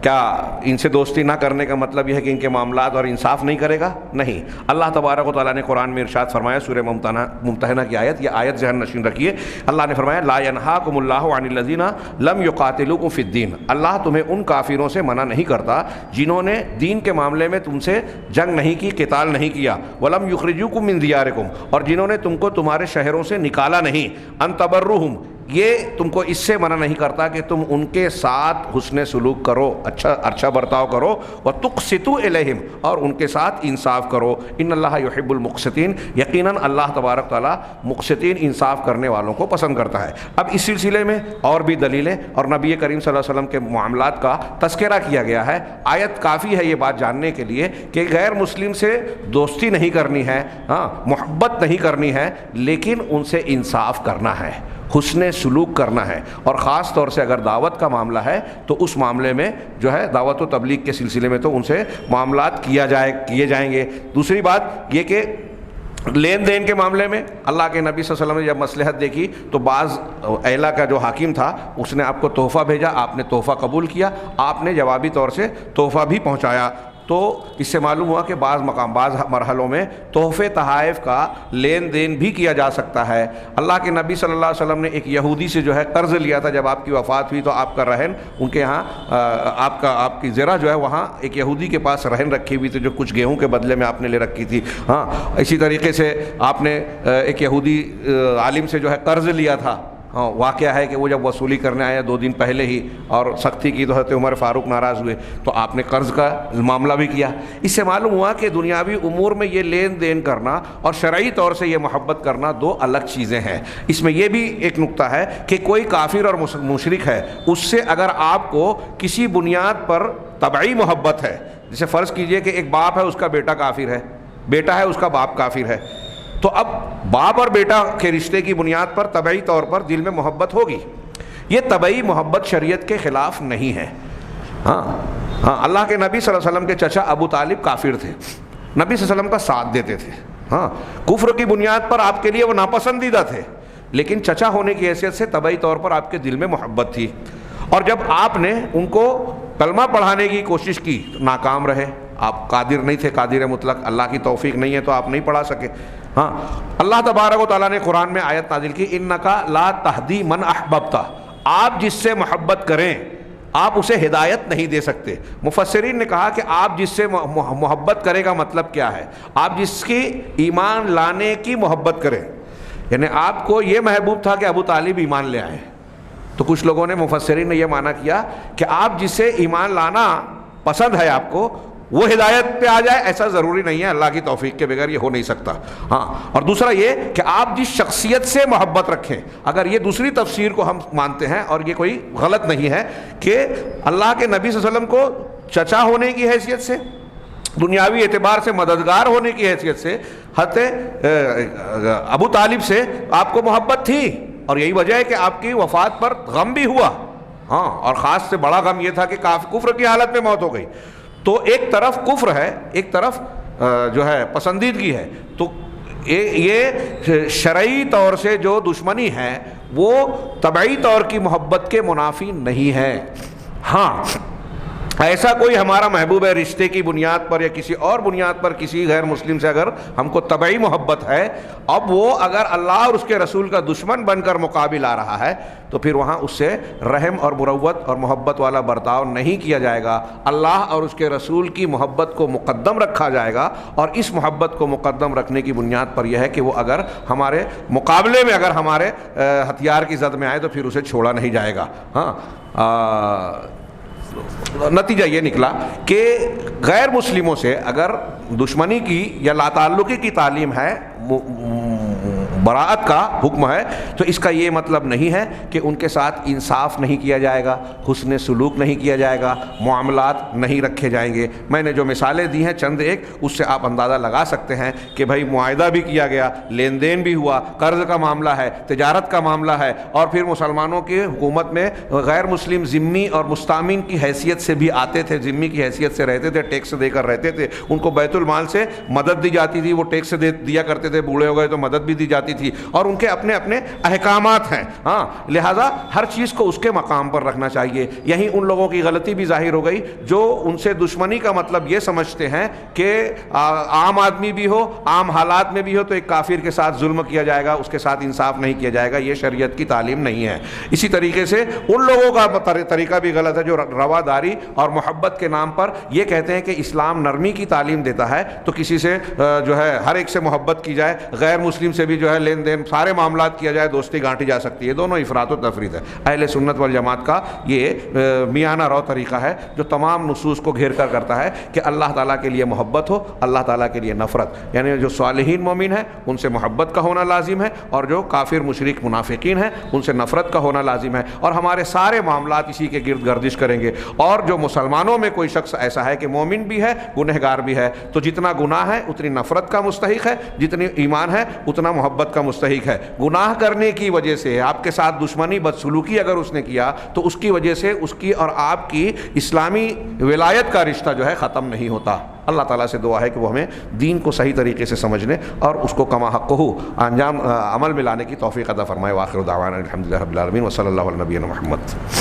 کیا ان سے دوستی نہ کرنے کا مطلب یہ ہے کہ ان کے معاملات اور انصاف نہیں کرے گا؟ نہیں. اللہ تبارک و تعالیٰ نے قرآن میں ارشاد فرمایا, سورہ ممتحنہ کی آیت, یہ آیت ذہن نشین رکھیے. اللہ نے فرمایا لا ینہاکم اللہ عن الذین لم یقاتلوکم فی الدین. اللہ تمہیں ان کافروں سے منع نہیں کرتا جنہوں نے دین کے معاملے میں تم سے جنگ نہیں کی, قتال نہیں کیا. ولم یخرجوکم من دیارکم, اور جنہوں نے تم کو تمہارے شہروں سے نکالا نہیں. ان تبروہم, یہ تم کو اس سے منع نہیں کرتا کہ تم ان کے ساتھ حسن سلوک کرو, اچھا برتاؤ کرو. وَتُقْسِطُوا إِلَيْهِمْ, اور ان کے ساتھ انصاف کرو. ان اللہ یحب المقسطین, یقیناً اللہ تبارک تعالیٰ مقسطین انصاف کرنے والوں کو پسند کرتا ہے. اب اس سلسلے میں اور بھی دلیلیں اور نبی کریم صلی اللہ علیہ وسلم کے معاملات کا تذکرہ کیا گیا ہے. آیت کافی ہے یہ بات جاننے کے لیے کہ غیر مسلم سے دوستی نہیں کرنی ہے, محبت نہیں کرنی ہے, لیکن ان سے انصاف کرنا ہے, حسن سلوک کرنا ہے. اور خاص طور سے اگر دعوت کا معاملہ ہے تو اس معاملے میں جو ہے دعوت و تبلیغ کے سلسلے میں تو ان سے معاملات کیے جائیں گے. دوسری بات یہ کہ لین دین کے معاملے میں اللہ کے نبی صلی اللہ علیہ وسلم نے جب مصلحت دیکھی تو بعض اہلا کا جو حاکم تھا اس نے آپ کو تحفہ بھیجا, آپ نے تحفہ قبول کیا, آپ نے جوابی طور سے تحفہ بھی پہنچایا. تو اس سے معلوم ہوا کہ بعض مرحلوں میں تحفے تحائف کا لین دین بھی کیا جا سکتا ہے. اللہ کے نبی صلی اللہ علیہ وسلم نے ایک یہودی سے جو ہے قرض لیا تھا. جب آپ کی وفات ہوئی تو آپ کا رہن ان کے یہاں, آپ کی زرہ جو ہے وہاں ایک یہودی کے پاس رہن رکھی ہوئی تھی جو کچھ گیہوں کے بدلے میں آپ نے لے رکھی تھی. اسی طریقے سے آپ نے ایک یہودی عالم سے جو ہے قرض لیا تھا. واقعہ ہے کہ وہ جب وصولی کرنے آیا 2 دن پہلے ہی اور سختی کی تو حضرت عمر فاروق ناراض ہوئے تو آپ نے قرض کا معاملہ بھی کیا. اس سے معلوم ہوا کہ دنیاوی امور میں یہ لین دین کرنا اور شرعی طور سے یہ محبت کرنا 2 الگ چیزیں ہیں. اس میں یہ بھی ایک نقطہ ہے کہ کوئی کافر اور مشرک ہے, اس سے اگر آپ کو کسی بنیاد پر طبعی محبت ہے, جیسے فرض کیجئے کہ ایک باپ ہے اس کا بیٹا کافر ہے, بیٹا ہے اس کا باپ کافر ہے, تو اب باپ اور بیٹا کے رشتے کی بنیاد پر طبعی طور پر دل میں محبت ہوگی. یہ طبعی محبت شریعت کے خلاف نہیں ہے. ہاں اللہ کے نبی صلی اللہ علیہ وسلم کے چچا ابو طالب کافر تھے، نبی صلی اللہ علیہ وسلم کا ساتھ دیتے تھے، ہاں کفر کی بنیاد پر آپ کے لیے وہ ناپسندیدہ تھے، لیکن چچا ہونے کی حیثیت سے طبعی طور پر آپ کے دل میں محبت تھی، اور جب آپ نے ان کو کلمہ پڑھانے کی کوشش کی تو ناکام رہے، آپ قادر نہیں تھے، قادر مطلق، اللہ کی توفیق نہیں ہے تو آپ نہیں پڑھا سکے۔ ہاں اللہ تبارک و تعالیٰ نے قرآن میں آیت نازل کی، انکا لا تہدی من احببت، آپ جس سے محبت کریں آپ اسے ہدایت نہیں دے سکتے۔ مفسرین نے کہا کہ آپ جس سے محبت کرے کا مطلب کیا ہے، آپ جس کی ایمان لانے کی محبت کریں، یعنی آپ کو یہ محبوب تھا کہ ابو طالب ایمان لے آئے، تو کچھ لوگوں نے مفسرین نے یہ معنی کیا کہ آپ جس سے ایمان لانا پسند ہے آپ کو وہ ہدایت پہ آ جائے، ایسا ضروری نہیں ہے، اللہ کی توفیق کے بغیر یہ ہو نہیں سکتا۔ ہاں اور دوسرا یہ کہ آپ جس شخصیت سے محبت رکھیں، اگر یہ دوسری تفسیر کو ہم مانتے ہیں اور یہ کوئی غلط نہیں ہے کہ اللہ کے نبی صلی اللہ علیہ وسلم کو چچا ہونے کی حیثیت سے، دنیاوی اعتبار سے مددگار ہونے کی حیثیت سے حضرت ابو طالب سے آپ کو محبت تھی، اور یہی وجہ ہے کہ آپ کی وفات پر غم بھی ہوا، ہاں اور خاص سے بڑا غم یہ تھا کہ کفر کی حالت میں موت ہو گئی۔ تو ایک طرف کفر ہے، ایک طرف جو ہے پسندیدگی ہے، تو یہ شرعی طور سے جو دشمنی ہے وہ طبعی طور کی محبت کے منافی نہیں ہے۔ ہاں ایسا کوئی ہمارا محبوب ہے رشتے کی بنیاد پر یا کسی اور بنیاد پر کسی غیر مسلم سے اگر ہم کو طبعی محبت ہے، اب وہ اگر اللہ اور اس کے رسول کا دشمن بن کر مقابل آ رہا ہے تو پھر وہاں اس سے رحم اور مروت اور محبت والا برتاؤ نہیں کیا جائے گا، اللہ اور اس کے رسول کی محبت کو مقدم رکھا جائے گا، اور اس محبت کو مقدم رکھنے کی بنیاد پر یہ ہے کہ وہ اگر ہمارے مقابلے میں اگر ہمارے ہتھیار کی زد میں آئے تو پھر اسے چھوڑا نہیں جائے گا۔ ہاں نتیجہ یہ نکلا کہ غیر مسلموں سے اگر دشمنی کی یا لا تعلقی کی تعلیم ہے، براءت کا حکم ہے، تو اس کا یہ مطلب نہیں ہے کہ ان کے ساتھ انصاف نہیں کیا جائے گا، حسن سلوک نہیں کیا جائے گا، معاملات نہیں رکھے جائیں گے۔ میں نے جو مثالیں دی ہیں چند ایک، اس سے آپ اندازہ لگا سکتے ہیں کہ بھائی معاہدہ بھی کیا گیا، لین دین بھی ہوا، قرض کا معاملہ ہے، تجارت کا معاملہ ہے، اور پھر مسلمانوں کی حکومت میں غیر مسلم ذمی اور مستامین کی حیثیت سے بھی آتے تھے، ذمی کی حیثیت سے رہتے تھے، ٹیکس دے کر رہتے تھے، ان کو بیت المال سے مدد دی جاتی تھی، وہ ٹیکس دیا کرتے تھے، بوڑھے ہو گئے تو مدد بھی دی جاتی تھی، اور ان کے اپنے اپنے احکامات ہیں۔ ہاں لہذا ہر چیز کو اس کے مقام پر رکھنا چاہیے۔ یہی ان لوگوں کی غلطی بھی ظاہر ہو گئی جو ان سے دشمنی کا مطلب یہ سمجھتے ہیں کہ عام آدمی بھی ہو، عام حالات میں بھی ہو تو ایک کافر کے ساتھ ظلم کیا جائے گا، اس کے ساتھ انصاف نہیں کیا جائے گا، یہ شریعت کی تعلیم نہیں ہے۔ اسی طریقے سے ان لوگوں کا طریقہ بھی غلط ہے جو رواداری اور محبت کے نام پر یہ کہتے ہیں کہ اسلام نرمی کی تعلیم دیتا ہے، تو کسی سے جو ہے ہر ایک سے محبت کی جائے، غیر مسلم سے بھی جو ہے لین دین سارے معاملات کیا جائے، دوستی گانٹی جا سکتی ہے، دونوں افراط و تفریط ہے۔ اہل سنت والجماعت کا یہ میانہ رو طریقہ ہے جو تمام نصوص کو گھیر کر کرتا ہے کہ اللہ تعالیٰ کے لیے محبت ہو، اللہ تعالیٰ کے لیے نفرت، یعنی جو صالحین مومن ہیں ان سے محبت کا ہونا لازم ہے، اور جو کافر مشرک منافقین ہیں ان سے نفرت کا ہونا لازم ہے، اور ہمارے سارے معاملات اسی کے گرد گردش کریں گے۔ اور جو مسلمانوں میں کوئی شخص ایسا ہے کہ مومن بھی ہے گنہگار بھی ہے، تو جتنا گناہ ہے اتنی نفرت کا مستحق ہے، جتنی ایمان ہے اتنا محبت کا مستحق ہے۔ گناہ کرنے کی وجہ سے آپ کے ساتھ دشمنی بدسلوکی اگر اس نے کیا تو اس کی وجہ سے اس کی اور آپ کی اسلامی ولایت کا رشتہ جو ہے ختم نہیں ہوتا۔ اللہ تعالیٰ سے دعا ہے کہ وہ ہمیں دین کو صحیح طریقے سے سمجھنے اور اس کو کما حق ہو انجام عمل میں لانے کی توفیق عطا فرمائے۔ وآخر دعوانا الحمدللہ رب العالمین وصلی اللہ علی نبینا محمد۔